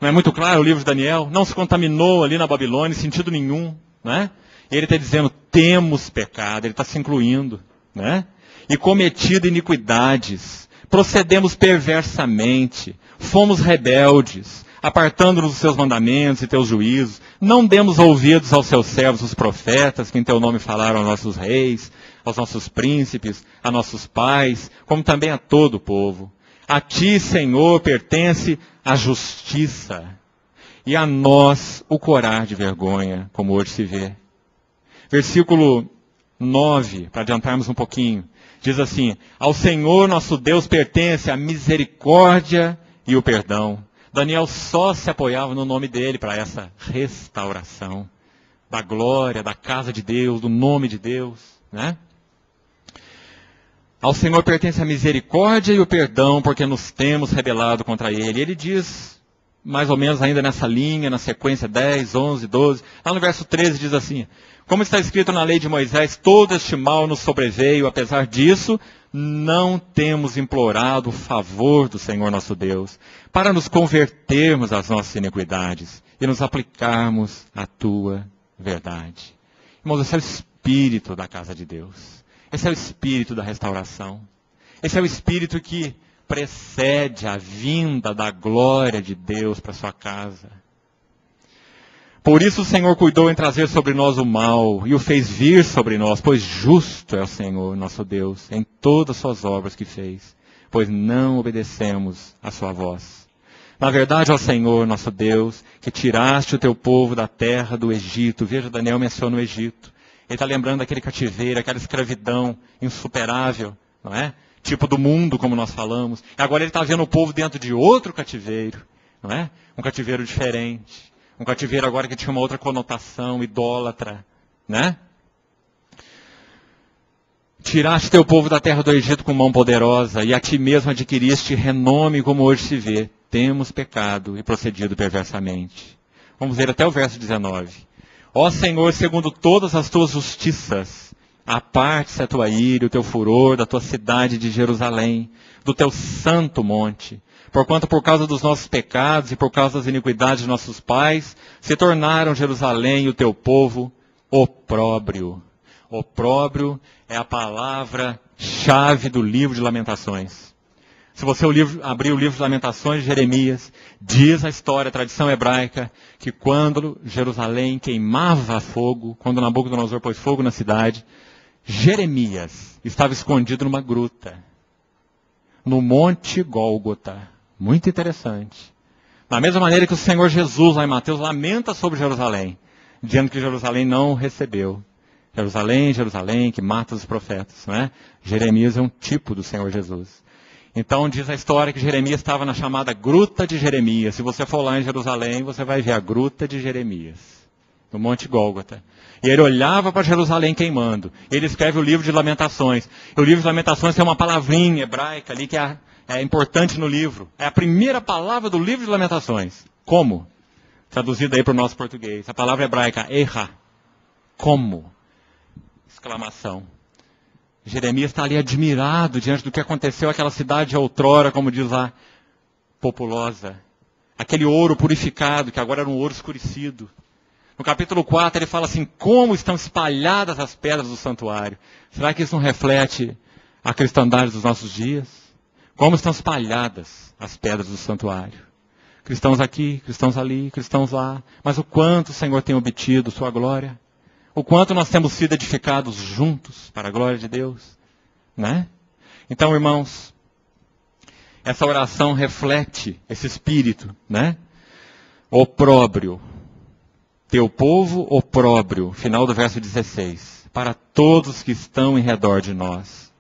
Não é muito claro o livro de Daniel? Não se contaminou ali na Babilônia em sentido nenhum. Né? E ele está dizendo, temos pecado, ele está se incluindo. Né? E cometido iniquidades, procedemos perversamente, fomos rebeldes, apartando-nos dos seus mandamentos e teus juízos. Não demos ouvidos aos seus servos, os profetas, que em teu nome falaram aos nossos reis, aos nossos príncipes, a nossos pais, como também a todo o povo. A ti, Senhor, pertence a justiça, e a nós o corar de vergonha, como hoje se vê. Versículo 9, para adiantarmos um pouquinho, diz assim: ao Senhor nosso Deus pertence a misericórdia e o perdão. Daniel só se apoiava no nome dele para essa restauração da glória, da casa de Deus, do nome de Deus, né? Ao Senhor pertence a misericórdia e o perdão, porque nos temos rebelado contra Ele. Ele diz, mais ou menos ainda nessa linha, na sequência 10, 11, 12, lá no verso 13 diz assim: como está escrito na lei de Moisés, todo este mal nos sobreveio, apesar disso, não temos implorado o favor do Senhor nosso Deus, para nos convertermos às nossas iniquidades e nos aplicarmos à tua verdade. Irmãos, esse é o espírito da casa de Deus. Esse é o espírito da restauração. Esse é o espírito que precede a vinda da glória de Deus para sua casa. Por isso o Senhor cuidou em trazer sobre nós o mal e o fez vir sobre nós, pois justo é o Senhor, nosso Deus, em todas as suas obras que fez, pois não obedecemos a sua voz. Na verdade, ó Senhor, nosso Deus, que tiraste o teu povo da terra do Egito. Veja, Daniel menciona o Egito. Ele está lembrando daquele cativeiro, aquela escravidão insuperável, não é? Tipo do mundo, como nós falamos. E agora ele está vendo o povo dentro de outro cativeiro, não é? Um cativeiro diferente. Um cativeiro agora que tinha uma outra conotação, idólatra, né? Tiraste teu povo da terra do Egito com mão poderosa, e a ti mesmo adquiriste renome, como hoje se vê. Temos pecado e procedido perversamente. Vamos ver até o verso 19. Ó Senhor, segundo todas as tuas justiças, aparte-se a tua ira e o teu furor da tua cidade de Jerusalém, do teu santo monte, porquanto por causa dos nossos pecados e por causa das iniquidades de nossos pais, se tornaram Jerusalém e o teu povo opróbrio. Opróbrio é a palavra-chave do livro de Lamentações. Se você abrir o livro de Lamentações de Jeremias, diz a história, a tradição hebraica, que quando Jerusalém queimava fogo, quando Nabucodonosor pôs fogo na cidade, Jeremias estava escondido numa gruta, no Monte Gólgota. Muito interessante. Da mesma maneira que o Senhor Jesus, lá em Mateus, lamenta sobre Jerusalém, dizendo que Jerusalém não o recebeu. Jerusalém, Jerusalém, que mata os profetas, não é? Jeremias é um tipo do Senhor Jesus. Então diz a história que Jeremias estava na chamada Gruta de Jeremias. Se você for lá em Jerusalém, você vai ver a Gruta de Jeremias, no Monte Gólgota. E ele olhava para Jerusalém queimando. Ele escreve o livro de Lamentações. E o livro de Lamentações tem uma palavrinha hebraica ali que é importante no livro. É a primeira palavra do livro de Lamentações. Como? Traduzida aí para o nosso português. A palavra hebraica, erra. Como? Exclamação. Jeremias está ali admirado diante do que aconteceu àquela cidade outrora, como diz lá, populosa. Aquele ouro purificado, que agora era um ouro escurecido. No capítulo 4 ele fala assim, como estão espalhadas as pedras do santuário. Será que isso não reflete a cristandade dos nossos dias? Como estão espalhadas as pedras do santuário. Cristãos aqui, cristãos ali, cristãos lá. Mas o quanto o Senhor tem obtido sua glória. O quanto nós temos sido edificados juntos para a glória de Deus, né? Então, irmãos, essa oração reflete esse espírito, né? Opróbrio. Teu povo opróbrio, final do verso 16, para todos que estão em redor de nós.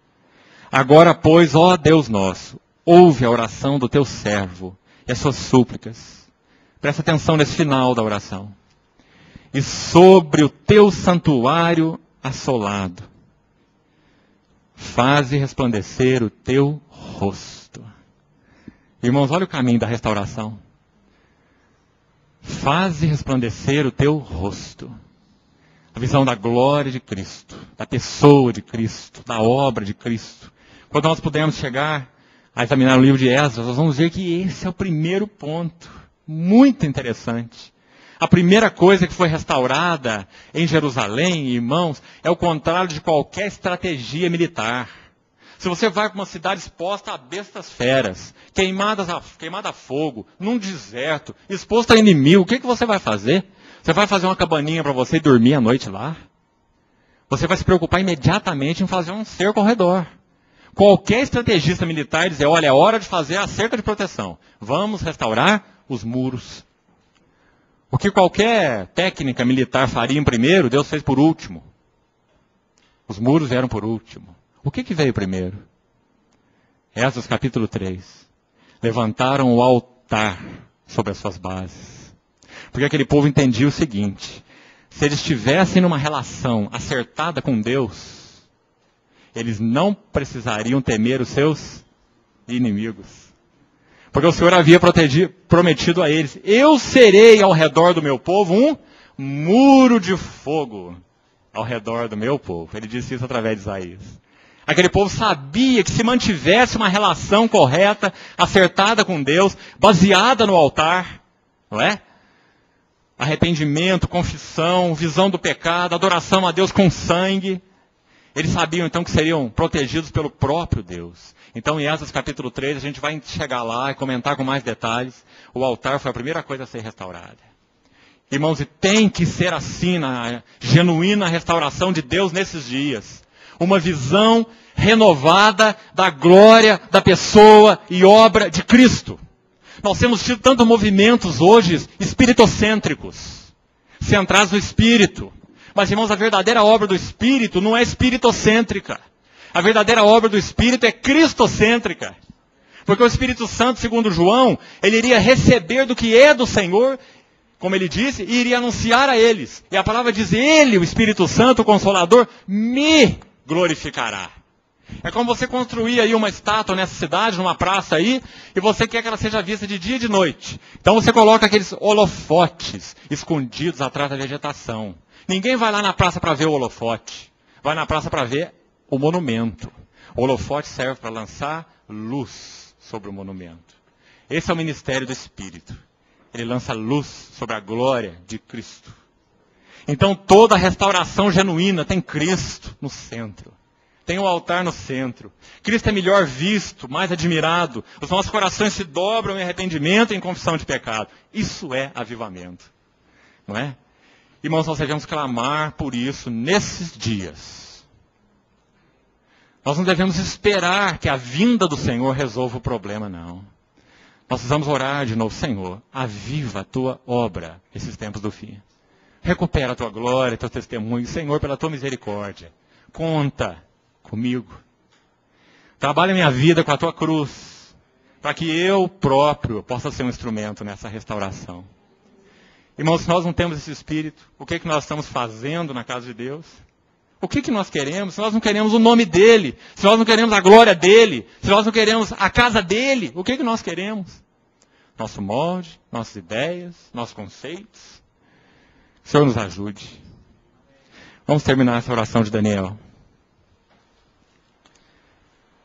Agora, pois, ó Deus nosso, ouve a oração do teu servo e as suas súplicas. Presta atenção nesse final da oração. E sobre o teu santuário assolado, faze resplandecer o teu rosto. Irmãos, olha o caminho da restauração. Faze resplandecer o teu rosto. A visão da glória de Cristo, da pessoa de Cristo, da obra de Cristo. Quando nós pudermos chegar a examinar o livro de Esdras, nós vamos ver que esse é o primeiro ponto. Muito interessante. A primeira coisa que foi restaurada em Jerusalém, irmãos, é o contrário de qualquer estratégia militar. Se você vai para uma cidade exposta a bestas feras, queimada a fogo, num deserto, exposto a inimigo, o que você vai fazer? Você vai fazer uma cabaninha para você e dormir à noite lá? Você vai se preocupar imediatamente em fazer um cerco ao redor. Qualquer estrategista militar dizer, olha, é hora de fazer a cerca de proteção. Vamos restaurar os muros. O que qualquer técnica militar faria em primeiro, Deus fez por último. Os muros vieram por último. O que veio primeiro? Esdras capítulo 3. Levantaram o altar sobre as suas bases. Porque aquele povo entendia o seguinte, se eles estivessem numa relação acertada com Deus, eles não precisariam temer os seus inimigos. Porque o Senhor havia prometido a eles, eu serei ao redor do meu povo um muro de fogo ao redor do meu povo. Ele disse isso através de Isaías. Aquele povo sabia que se mantivesse uma relação correta, acertada com Deus, baseada no altar, não é? Arrependimento, confissão, visão do pecado, adoração a Deus com sangue. Eles sabiam então que seriam protegidos pelo próprio Deus. Então em Esdras capítulo 3 a gente vai chegar lá e comentar com mais detalhes. O altar foi a primeira coisa a ser restaurada. Irmãos, e tem que ser assim na genuína restauração de Deus nesses dias. Uma visão renovada da glória da pessoa e obra de Cristo. Nós temos tido tantos movimentos hoje espiritocêntricos, centrados no Espírito. Mas, irmãos, a verdadeira obra do Espírito não é espiritocêntrica. A verdadeira obra do Espírito é cristocêntrica. Porque o Espírito Santo, segundo João, ele iria receber do que é do Senhor, como ele disse, e iria anunciar a eles. E a palavra diz, ele, o Espírito Santo, o Consolador, me glorificará. É como você construir aí uma estátua nessa cidade, numa praça aí, e você quer que ela seja vista de dia e de noite. Então você coloca aqueles holofotes escondidos atrás da vegetação. Ninguém vai lá na praça para ver o holofote. Vai na praça para ver o monumento. O holofote serve para lançar luz sobre o monumento. Esse é o ministério do Espírito. Ele lança luz sobre a glória de Cristo. Então toda a restauração genuína tem Cristo no centro. Tem o altar no centro. Cristo é melhor visto, mais admirado. Os nossos corações se dobram em arrependimento e em confissão de pecado. Isso é avivamento. Não é? Irmãos, nós devemos clamar por isso nesses dias. Nós não devemos esperar que a vinda do Senhor resolva o problema, não. Nós precisamos orar de novo. Senhor, aviva a tua obra esses tempos do fim. Recupera a tua glória, teu testemunho. Senhor, pela tua misericórdia, conta comigo. Trabalha minha vida com a tua cruz, para que eu próprio possa ser um instrumento nessa restauração. Irmãos, se nós não temos esse espírito, o que nós estamos fazendo na casa de Deus? O que nós queremos? Se nós não queremos o nome dEle, se nós não queremos a glória dEle, se nós não queremos a casa dEle, o que nós queremos? Nosso molde, nossas ideias, nossos conceitos. O Senhor nos ajude. Vamos terminar essa oração de Daniel.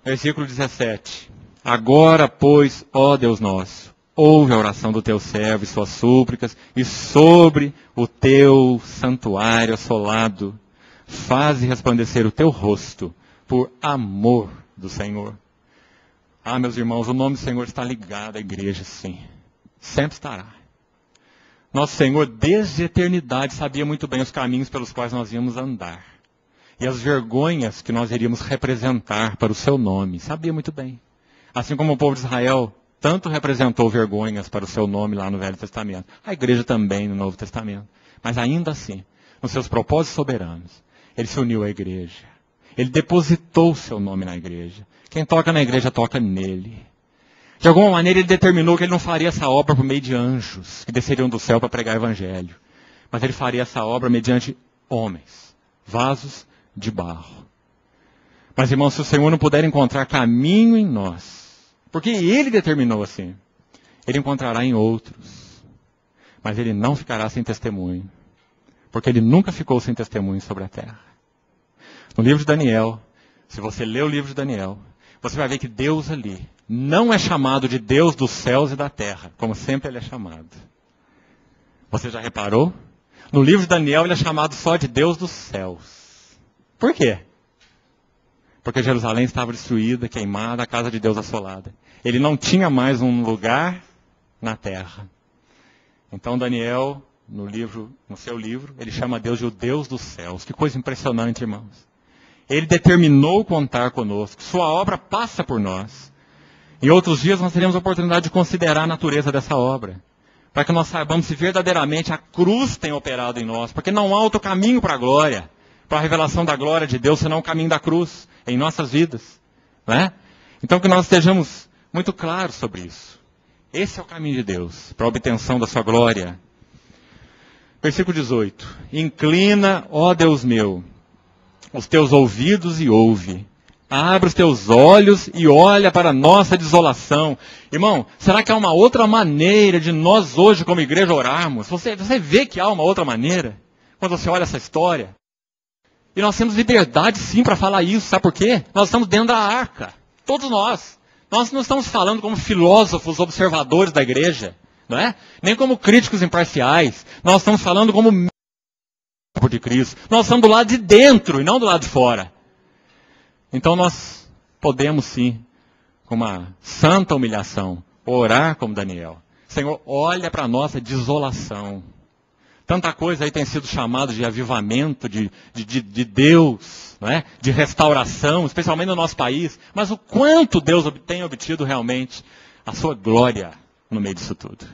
Versículo 17. Agora, pois, ó Deus nosso, ouve a oração do teu servo e suas súplicas, e sobre o teu santuário assolado, faze resplandecer o teu rosto, por amor do Senhor. Ah, meus irmãos, o nome do Senhor está ligado à igreja, sim. Sempre estará. Nosso Senhor, desde a eternidade, sabia muito bem os caminhos pelos quais nós íamos andar. E as vergonhas que nós iríamos representar para o seu nome. Sabia muito bem. Assim como o povo de Israel tanto representou vergonhas para o seu nome lá no Velho Testamento. A igreja também no Novo Testamento. Mas ainda assim, nos seus propósitos soberanos, ele se uniu à igreja. Ele depositou o seu nome na igreja. Quem toca na igreja toca nele. De alguma maneira ele determinou que ele não faria essa obra por meio de anjos que desceriam do céu para pregar o evangelho. Mas ele faria essa obra mediante homens, vasos de barro. Mas, irmãos, se o Senhor não puder encontrar caminho em nós, porque ele determinou assim, ele encontrará em outros. Mas ele não ficará sem testemunho, porque ele nunca ficou sem testemunho sobre a terra. No livro de Daniel, se você ler o livro de Daniel, você vai ver que Deus ali não é chamado de Deus dos céus e da terra, como sempre ele é chamado. Você já reparou? No livro de Daniel ele é chamado só de Deus dos céus. Por quê? porque Jerusalém estava destruída, queimada, a casa de Deus assolada. Ele não tinha mais um lugar na terra. Então Daniel, no seu livro, ele chama Deus de o Deus dos céus. Que coisa impressionante, irmãos. Ele determinou contar conosco. Sua obra passa por nós. Em outros dias nós teremos a oportunidade de considerar a natureza dessa obra, para que nós saibamos se verdadeiramente a cruz tem operado em nós, porque não há outro caminho para a glória, para a revelação da glória de Deus, senão o caminho da cruz em nossas vidas. Né? Então que nós estejamos muito claros sobre isso. Esse é o caminho de Deus, para a obtenção da sua glória. Versículo 18. Inclina, ó Deus meu, os teus ouvidos e ouve. Abre os teus olhos e olha para a nossa desolação. Irmão, será que há uma outra maneira de nós hoje como igreja orarmos? Você vê que há uma outra maneira? Quando você olha essa história? E nós temos liberdade sim para falar isso. Sabe por quê? Nós estamos dentro da arca. Todos nós. Nós não estamos falando como filósofos observadores da igreja. Não é? Nem como críticos imparciais. Nós estamos falando como de Cristo. Nós estamos do lado de dentro e não do lado de fora. Então nós podemos sim, com uma santa humilhação, orar como Daniel. Senhor, olha para a nossa desolação. Tanta coisa aí tem sido chamado de avivamento, de Deus, não é? De restauração, especialmente no nosso país. Mas o quanto Deus tem obtido realmente a sua glória no meio disso tudo.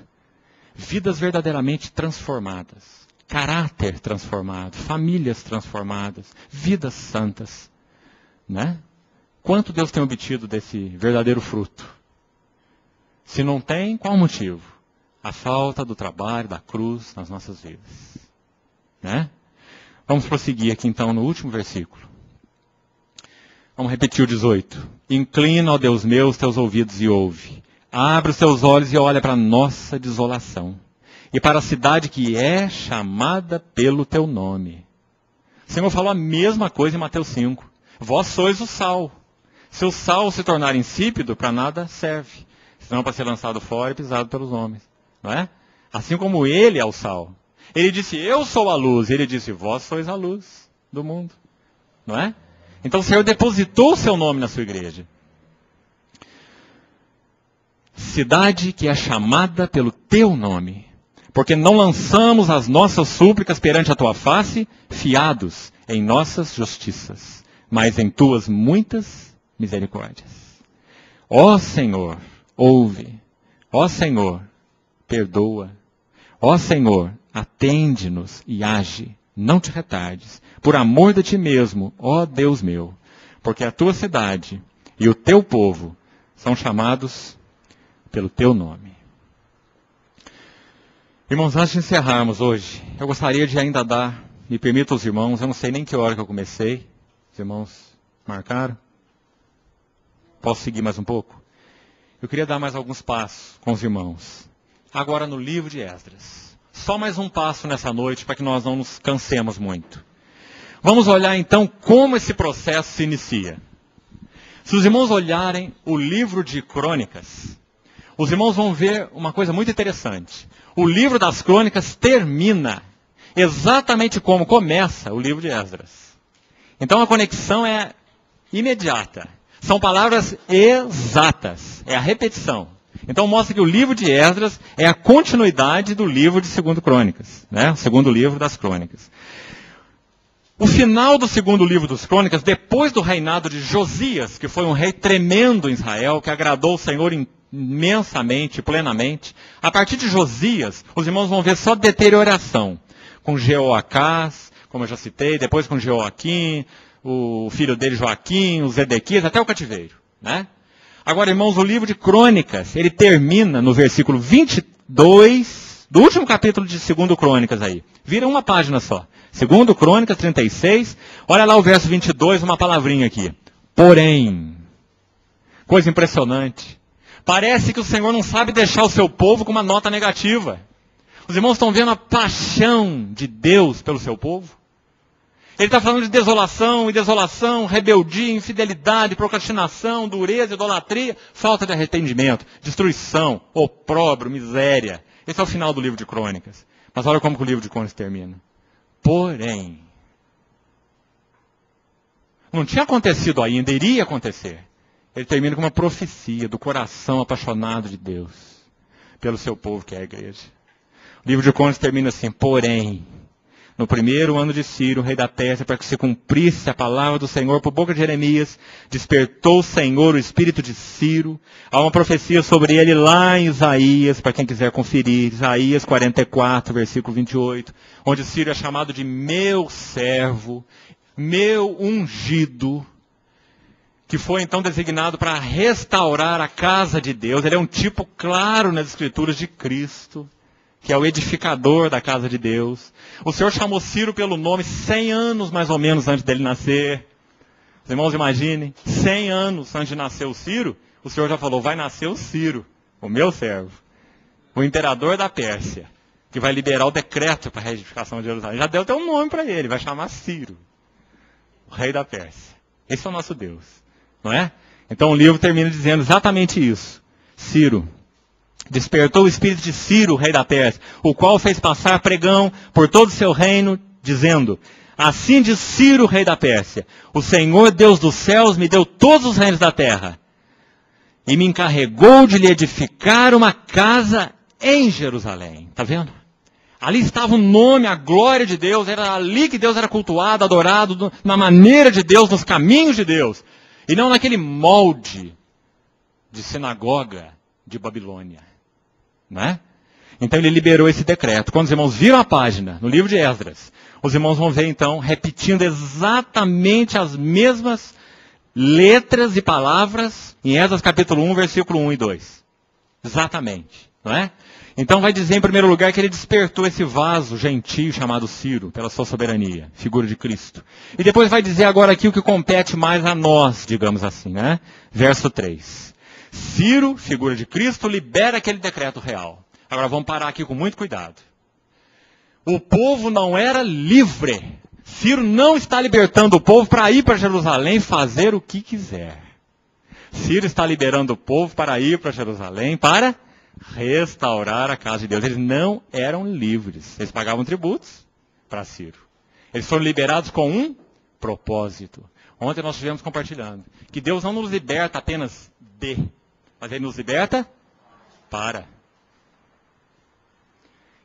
Vidas verdadeiramente transformadas. Caráter transformado. Famílias transformadas. Vidas santas. Né? Quanto Deus tem obtido desse verdadeiro fruto? Se não tem, qual o motivo? A falta do trabalho, da cruz nas nossas vidas. Né? Vamos prosseguir aqui então no último versículo. Vamos repetir o 18. Inclina, ó Deus meu, os teus ouvidos e ouve. Abre os teus olhos e olha para a nossa desolação. E para a cidade que é chamada pelo teu nome. O Senhor falou a mesma coisa em Mateus 5. Vós sois o sal. Se o sal se tornar insípido, para nada serve. Senão para ser lançado fora e pisado pelos homens. Não é? Assim como ele é o sal. Ele disse, eu sou a luz. Ele disse, vós sois a luz do mundo. Não é? Então o Senhor depositou o seu nome na sua igreja. Cidade que é chamada pelo teu nome. Porque não lançamos as nossas súplicas perante a tua face, fiados em nossas justiças, mas em tuas muitas misericórdias. Ó Senhor, ouve. Ó Senhor, perdoa. Ó Senhor, atende-nos e age. Não te retardes. Por amor de ti mesmo, ó Deus meu. Porque a tua cidade e o teu povo são chamados pelo teu nome. Irmãos, antes de encerrarmos hoje, eu gostaria de ainda me permita os irmãos, eu não sei nem que hora que eu comecei. Os irmãos marcaram? Posso seguir mais um pouco? Eu queria dar mais alguns passos com os irmãos. Agora no livro de Esdras. Só mais um passo nessa noite para que nós não nos cansemos muito. Vamos olhar então como esse processo se inicia. Se os irmãos olharem o livro de Crônicas, os irmãos vão ver uma coisa muito interessante. O livro das Crônicas termina exatamente como começa o livro de Esdras. Então a conexão é imediata. São palavras exatas. É a repetição. Então mostra que o livro de Esdras é a continuidade do livro de 2 Crônicas. Né? O segundo livro das Crônicas. O final do segundo livro das Crônicas, depois do reinado de Josias, que foi um rei tremendo em Israel, que agradou o Senhor imensamente, plenamente. A partir de Josias, os irmãos vão ver só deterioração. Com Jeoacás, como eu já citei, depois com Jeoaquim, o filho dele Joaquim, o Zedequias, até o cativeiro. Né? Agora, irmãos, o livro de Crônicas, ele termina no versículo 22, do último capítulo de 2 Crônicas aí. Vira uma página só. 2 Crônicas 36, olha lá o verso 22, uma palavrinha aqui. Porém, coisa impressionante. Parece que o Senhor não sabe deixar o seu povo com uma nota negativa. Os irmãos estão vendo a paixão de Deus pelo seu povo? Ele está falando de desolação, rebeldia, infidelidade, procrastinação, dureza, idolatria, falta de arrependimento, destruição, opróbrio, miséria. Esse é o final do livro de Crônicas. Mas olha como que o livro de Crônicas termina. Porém, Não tinha acontecido ainda, iria acontecer. Ele termina com uma profecia do coração apaixonado de Deus pelo seu povo, que é a igreja. O livro de Crônicas termina assim: porém, no primeiro ano de Ciro, rei da Pérsia, para que se cumprisse a palavra do Senhor por boca de Jeremias, despertou o Senhor o espírito de Ciro. Há uma profecia sobre ele lá em Isaías, para quem quiser conferir, Isaías 44, versículo 28, onde Ciro é chamado de meu servo, meu ungido, que foi então designado para restaurar a casa de Deus. Ele é um tipo claro nas Escrituras de Cristo, que é o edificador da casa de Deus. O Senhor chamou Ciro pelo nome 100 anos mais ou menos antes dele nascer. Os irmãos imaginem, 100 anos antes de nascer o Ciro, o Senhor já falou: vai nascer o Ciro, o meu servo, o imperador da Pérsia, que vai liberar o decreto para a reedificação de Jerusalém. Já deu até um nome para ele, vai chamar Ciro, o rei da Pérsia. Esse é o nosso Deus, não é? Então o livro termina dizendo exatamente isso. Ciro despertou o espírito de Ciro, rei da Pérsia, o qual fez passar pregão por todo o seu reino, dizendo: assim diz Ciro, rei da Pérsia, o Senhor Deus dos céus me deu todos os reinos da terra, e me encarregou de lhe edificar uma casa em Jerusalém. Está vendo? Ali estava o nome, a glória de Deus, era ali que Deus era cultuado, adorado, na maneira de Deus, nos caminhos de Deus, e não naquele molde de sinagoga de Babilônia. Não é? Então ele liberou esse decreto. Quando os irmãos viram a página, no livro de Esdras, os irmãos vão ver então, repetindo exatamente as mesmas letras e palavras em Esdras capítulo 1, versículo 1 e 2. Exatamente. Não é? Então vai dizer em primeiro lugar que ele despertou esse vaso gentio chamado Ciro, pela sua soberania, figura de Cristo. E depois vai dizer agora aqui o que compete mais a nós, digamos assim, né? Verso 3. Ciro, figura de Cristo, libera aquele decreto real. Agora vamos parar aqui com muito cuidado. O povo não era livre. Ciro não está libertando o povo para ir para Jerusalém fazer o que quiser. Ciro está liberando o povo para ir para Jerusalém para restaurar a casa de Deus. Eles não eram livres. Eles pagavam tributos para Ciro. Eles foram liberados com um propósito. Ontem nós estivemos compartilhando que Deus não nos liberta apenas de, mas Ele nos liberta para.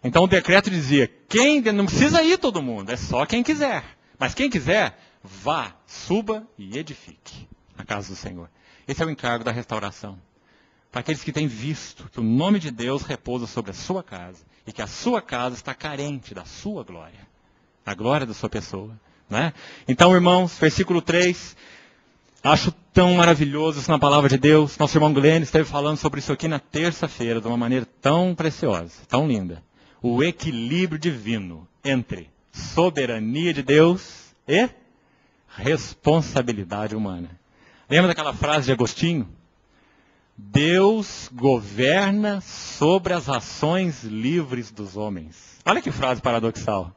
Então o decreto dizia: quem não precisa ir todo mundo, é só quem quiser. Mas quem quiser, vá, suba e edifique a casa do Senhor. Esse é o encargo da restauração. Para aqueles que têm visto que o nome de Deus repousa sobre a sua casa e que a sua casa está carente da sua glória, da glória da sua pessoa. Né? Então, irmãos, versículo 3, acho tão maravilhoso isso na palavra de Deus. Nosso irmão Glenn esteve falando sobre isso aqui na terça-feira, de uma maneira tão preciosa, tão linda. O equilíbrio divino entre soberania de Deus e responsabilidade humana. Lembra daquela frase de Agostinho? Deus governa sobre as ações livres dos homens. Olha que frase paradoxal.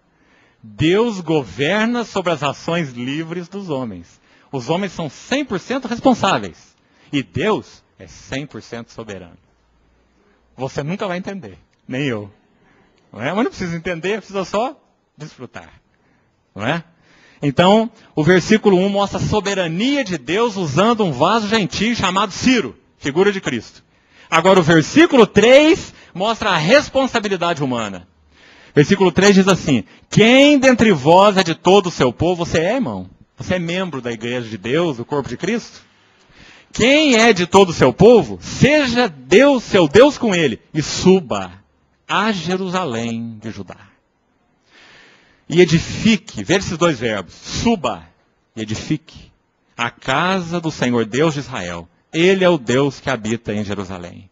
Deus governa sobre as ações livres dos homens. Os homens são 100% responsáveis. E Deus é 100% soberano. Você nunca vai entender, nem eu. Não é? Mas não precisa entender, precisa só desfrutar. Não é? Então, o versículo 1 mostra a soberania de Deus usando um vaso gentil chamado Ciro, figura de Cristo. Agora, o versículo 3 mostra a responsabilidade humana. Versículo 3 diz assim: quem dentre vós é de todo o seu povo? Você é, irmão? Você é membro da igreja de Deus, do corpo de Cristo? Quem é de todo o seu povo? Seja Deus, seu Deus com ele, e suba a Jerusalém de Judá. E edifique, veja esses dois verbos, suba e edifique a casa do Senhor Deus de Israel. Ele é o Deus que habita em Jerusalém.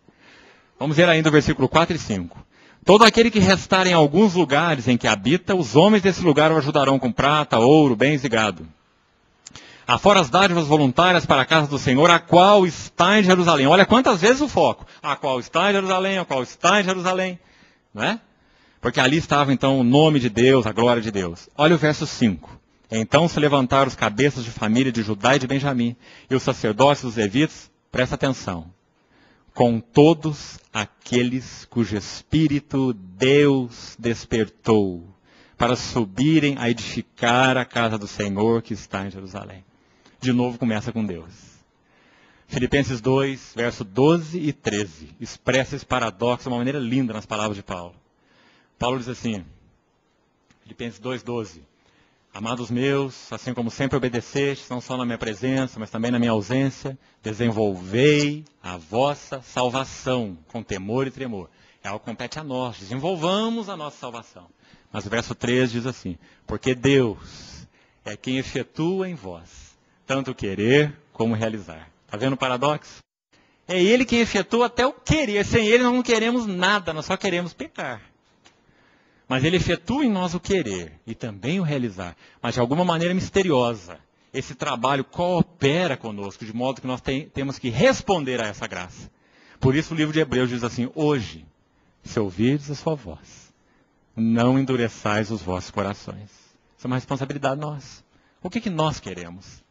Vamos ver ainda o versículo 4 e 5. Todo aquele que restar em alguns lugares em que habita, os homens desse lugar o ajudarão com prata, ouro, bens e gado. Afora as dádivas voluntárias para a casa do Senhor, a qual está em Jerusalém. Olha quantas vezes o foco. A qual está em Jerusalém, a qual está em Jerusalém. Não é? Porque ali estava então o nome de Deus, a glória de Deus. Olha o verso 5. Então se levantaram os cabeças de família de Judá e de Benjamim, e os sacerdotes dos levitas, presta atenção, com todos aqueles cujo espírito Deus despertou, para subirem a edificar a casa do Senhor que está em Jerusalém. de novo começa com Deus. Filipenses 2, verso 12 e 13, expressa esse paradoxo de uma maneira linda nas palavras de Paulo. Paulo diz assim, Filipenses 2, 12, amados meus, assim como sempre obedecestes, não só na minha presença, mas também na minha ausência, desenvolvei a vossa salvação com temor e tremor. É algo que compete a nós, desenvolvamos a nossa salvação. Mas o verso 13 diz assim, porque Deus é quem efetua em vós, tanto querer como realizar. Está vendo o paradoxo? É Ele quem efetua até o querer. Sem Ele nós não queremos nada, nós só queremos pecar. Mas Ele efetua em nós o querer e também o realizar. Mas de alguma maneira misteriosa. Esse trabalho coopera conosco, de modo que nós temos que responder a essa graça. Por isso o livro de Hebreus diz assim, hoje, se ouvirdes a sua voz, não endureçais os vossos corações. Isso é uma responsabilidade nossa. O que nós queremos?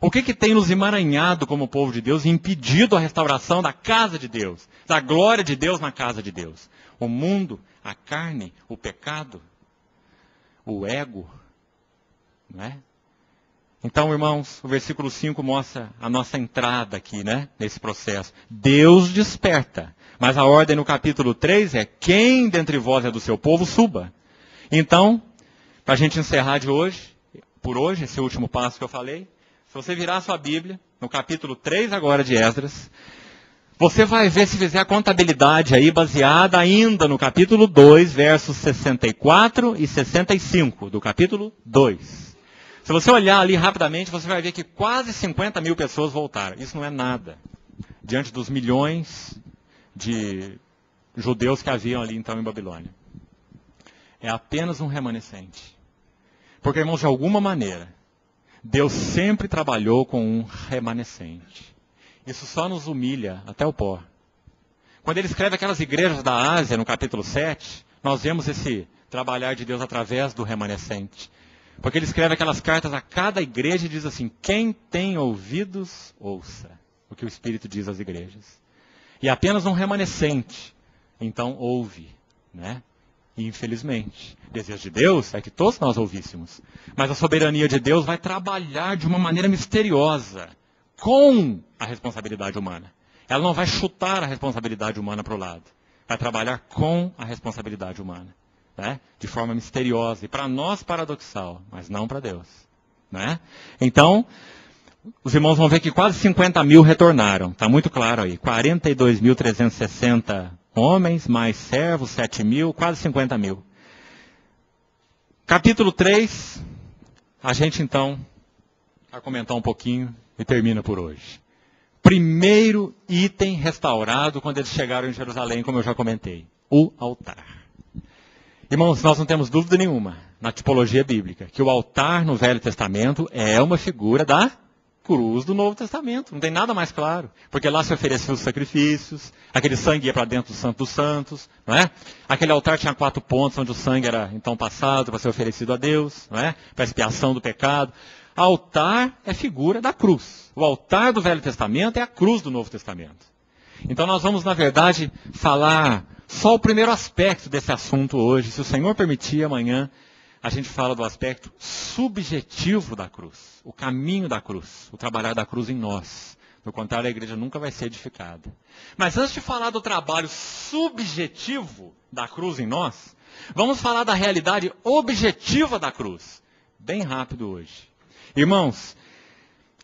O que tem nos emaranhado como povo de Deus e impedido a restauração da casa de Deus, da glória de Deus na casa de Deus? O mundo, a carne, o pecado, o ego, não é? Então, irmãos, o versículo 5 mostra a nossa entrada aqui, né, nesse processo. Deus desperta, mas a ordem no capítulo 3 é quem dentre vós é do seu povo, suba. Então, para a gente encerrar por hoje, esse último passo que eu falei, se você virar a sua Bíblia, no capítulo 3 agora de Esdras, você vai ver, se fizer a contabilidade aí, baseada ainda no capítulo 2, versos 64 e 65, do capítulo 2. Se você olhar ali rapidamente, você vai ver que quase 50 mil pessoas voltaram. Isso não é nada, diante dos milhões de judeus que haviam ali então em Babilônia. É apenas um remanescente. Porque, irmãos, de alguma maneira, Deus sempre trabalhou com um remanescente. Isso só nos humilha até o pó. Quando ele escreve aquelas igrejas da Ásia, no capítulo 7, nós vemos esse trabalhar de Deus através do remanescente. Porque ele escreve aquelas cartas a cada igreja e diz assim, quem tem ouvidos, ouça o que o Espírito diz às igrejas. E apenas um remanescente, então, ouve, né? E, infelizmente, o desejo de Deus é que todos nós ouvíssemos. Mas a soberania de Deus vai trabalhar de uma maneira misteriosa com a responsabilidade humana. Ela não vai chutar a responsabilidade humana para o lado. Vai trabalhar com a responsabilidade humana. Né? De forma misteriosa. E para nós paradoxal, mas não para Deus. Né? Então, os irmãos vão ver que quase 50 mil retornaram. Está muito claro aí. 42.360 homens, mais servos, 7 mil, quase 50 mil. Capítulo 3, a gente então vai comentar um pouquinho e termina por hoje. Primeiro item restaurado quando eles chegaram em Jerusalém, como eu já comentei, o altar. Irmãos, nós não temos dúvida nenhuma, na tipologia bíblica, que o altar no Velho Testamento é uma figura da cruz do Novo Testamento. Não tem nada mais claro. Porque lá se ofereciam os sacrifícios, aquele sangue ia para dentro do Santo dos Santos, não é? Aquele altar tinha 4 pontos, onde o sangue era então passado para ser oferecido a Deus, não é? Para expiação do pecado. Altar é figura da cruz. O altar do Velho Testamento é a cruz do Novo Testamento. Então nós vamos, na verdade, falar só o primeiro aspecto desse assunto hoje. Se o Senhor permitir, amanhã a gente fala do aspecto subjetivo da cruz, o caminho da cruz, o trabalhar da cruz em nós. Do contrário, a igreja nunca vai ser edificada. Mas antes de falar do trabalho subjetivo da cruz em nós, vamos falar da realidade objetiva da cruz. Bem rápido hoje. Irmãos,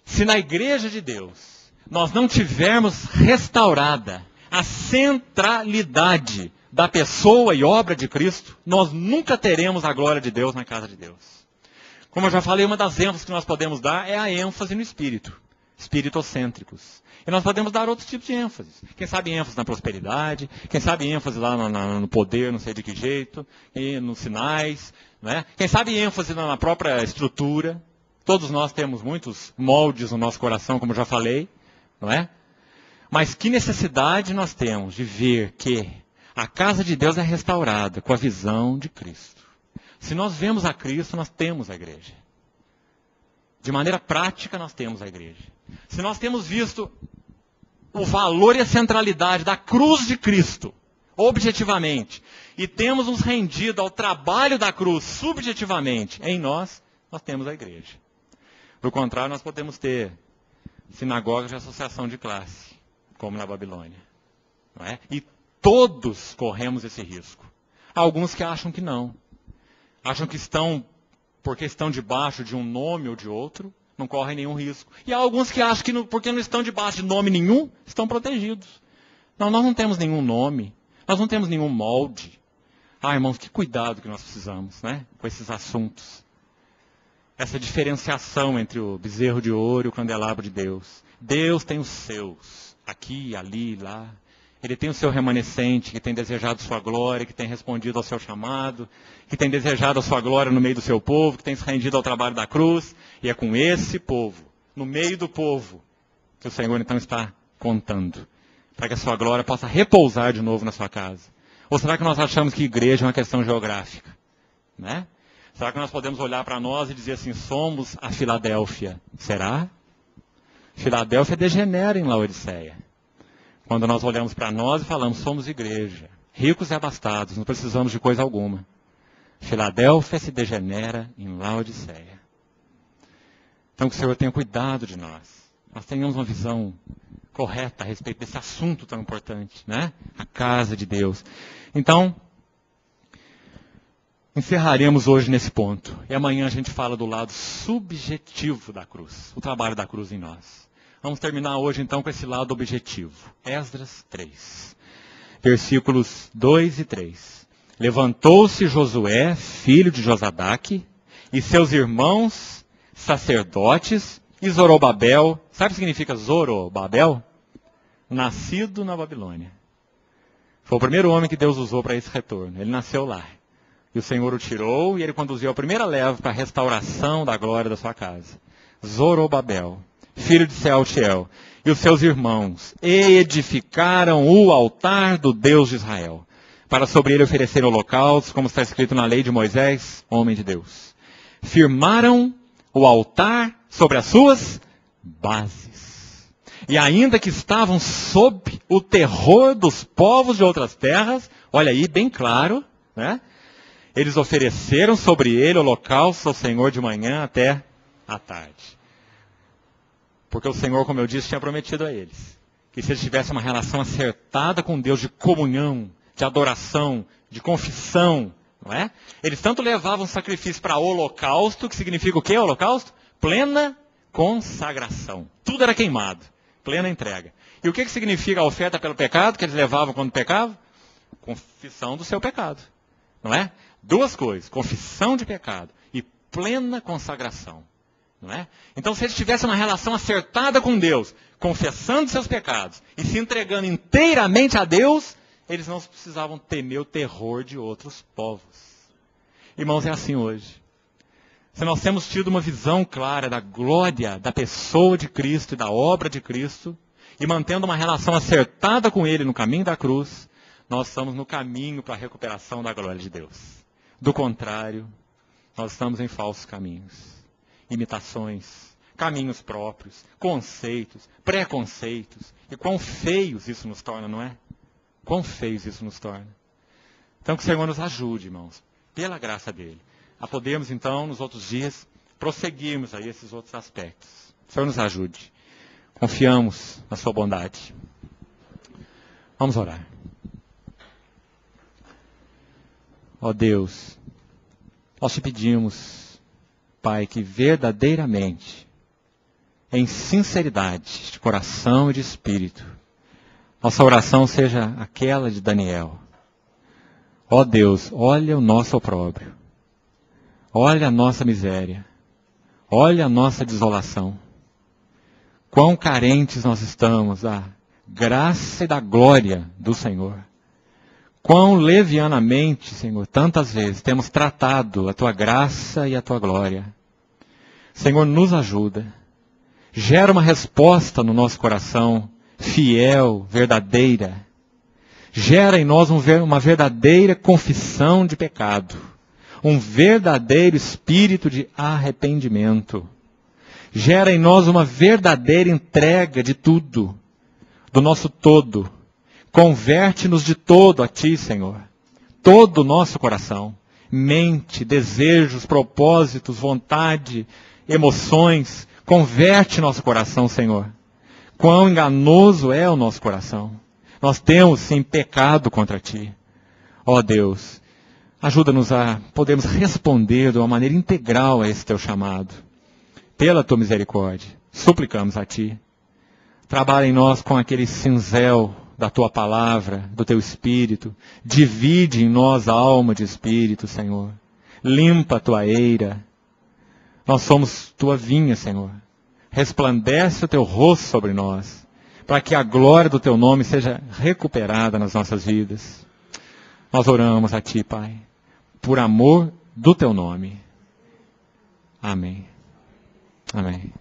se na igreja de Deus nós não tivermos restaurada a centralidade da pessoa e obra de Cristo, nós nunca teremos a glória de Deus na casa de Deus. Como eu já falei, uma das ênfases que nós podemos dar é a ênfase no espírito, espiritocêntricos. E nós podemos dar outros tipos de ênfase. Quem sabe ênfase na prosperidade, quem sabe ênfase lá no poder, não sei de que jeito, e nos sinais, né? Quem sabe ênfase na própria estrutura. Todos nós temos muitos moldes no nosso coração, como eu já falei, não é? Mas que necessidade nós temos de ver que a casa de Deus é restaurada com a visão de Cristo. Se nós vemos a Cristo, nós temos a igreja. De maneira prática, nós temos a igreja. Se nós temos visto o valor e a centralidade da cruz de Cristo, objetivamente, e temos nos rendido ao trabalho da cruz subjetivamente em nós, nós temos a igreja. Do contrário, nós podemos ter sinagogas de associação de classe, como na Babilônia. Não é? E todos corremos esse risco. Há alguns que acham que não. Acham que porque estão debaixo de um nome ou de outro, não correm nenhum risco. E há alguns que acham que porque não estão debaixo de nome nenhum, estão protegidos. Não, nós não temos nenhum nome, nós não temos nenhum molde. Irmãos, que cuidado que nós precisamos, né, com esses assuntos. Essa diferenciação entre o bezerro de ouro e o candelabro de Deus. Deus tem os seus, aqui, ali, lá. Ele tem o seu remanescente, que tem desejado sua glória, que tem respondido ao seu chamado, que tem desejado a sua glória no meio do seu povo, que tem se rendido ao trabalho da cruz. E é com esse povo, no meio do povo, que o Senhor então está contando, para que a sua glória possa repousar de novo na sua casa. Ou será que nós achamos que igreja é uma questão geográfica? Né? Será que nós podemos olhar para nós e dizer assim, somos a Filadélfia? Será? Filadélfia degenera em Laodiceia. Quando nós olhamos para nós e falamos, somos igreja, ricos e abastados, não precisamos de coisa alguma. Filadélfia se degenera em Laodiceia. Então que o Senhor tenha cuidado de nós. Nós tenhamos uma visão correta a respeito desse assunto tão importante, né? A casa de Deus. Então, encerraremos hoje nesse ponto. E amanhã a gente fala do lado subjetivo da cruz, o trabalho da cruz em nós. Vamos terminar hoje, então, com esse lado objetivo. Esdras 3, versículos 2 e 3. Levantou-se Josué, filho de Josadaque, e seus irmãos, sacerdotes, e Zorobabel. Sabe o que significa Zorobabel? Nascido na Babilônia. Foi o primeiro homem que Deus usou para esse retorno. Ele nasceu lá. E o Senhor o tirou, e ele conduziu a primeira leva para a restauração da glória da sua casa. Zorobabel, filho de Sealtiel, e os seus irmãos, edificaram o altar do Deus de Israel, para sobre ele oferecer holocaustos, como está escrito na lei de Moisés, homem de Deus. Firmaram o altar sobre as suas bases. E ainda que estavam sob o terror dos povos de outras terras, olha aí, bem claro, né? Eles ofereceram sobre ele holocaustos ao Senhor de manhã até à tarde. Porque o Senhor, como eu disse, tinha prometido a eles que se eles tivessem uma relação acertada com Deus de comunhão, de adoração, de confissão, não é? Eles tanto levavam sacrifício para holocausto, que significa o quê, holocausto? Plena consagração. Tudo era queimado. Plena entrega. E o que significa a oferta pelo pecado que eles levavam quando pecavam? Confissão do seu pecado. Não é? Duas coisas. Confissão de pecado e plena consagração. Não é? Então, se eles tivessem uma relação acertada com Deus, confessando seus pecados e se entregando inteiramente a Deus, eles não precisavam temer o terror de outros povos. Irmãos, é assim hoje. Se nós temos tido uma visão clara da glória da pessoa de Cristo e da obra de Cristo, e mantendo uma relação acertada com Ele no caminho da cruz, nós estamos no caminho para a recuperação da glória de Deus. Do contrário, nós estamos em falsos caminhos. Imitações, caminhos próprios, conceitos, preconceitos. E quão feios isso nos torna, não é? Quão feios isso nos torna. Então que o Senhor nos ajude, irmãos, pela graça dEle, a podermos então, nos outros dias, prosseguirmos aí esses outros aspectos. O Senhor nos ajude. Confiamos na sua bondade. Vamos orar. Ó Deus, nós te pedimos, Pai, que verdadeiramente, em sinceridade de coração e de espírito, nossa oração seja aquela de Daniel. Ó Deus, olha o nosso opróbrio, olha a nossa miséria, olha a nossa desolação. Quão carentes nós estamos da graça e da glória do Senhor. Quão levianamente, Senhor, tantas vezes temos tratado a Tua graça e a Tua glória. Senhor, nos ajuda. Gera uma resposta no nosso coração, fiel, verdadeira. Gera em nós uma verdadeira confissão de pecado. Um verdadeiro espírito de arrependimento. Gera em nós uma verdadeira entrega de tudo, do nosso todo. Converte-nos de todo a Ti, Senhor. Todo o nosso coração, mente, desejos, propósitos, vontade emoções. Converte nosso coração, Senhor. Quão enganoso é o nosso coração. Nós temos, sim, pecado contra Ti. Ó Deus, ajuda-nos a podermos responder de uma maneira integral a esse Teu chamado. Pela Tua misericórdia, suplicamos a Ti. Trabalha em nós com aquele cinzel da Tua palavra, do Teu Espírito. Divide em nós a alma de Espírito, Senhor. Limpa a Tua eira. Nós somos Tua vinha, Senhor. Resplandece o Teu rosto sobre nós, para que a glória do Teu nome seja recuperada nas nossas vidas. Nós oramos a Ti, Pai, por amor do Teu nome. Amém. Amém.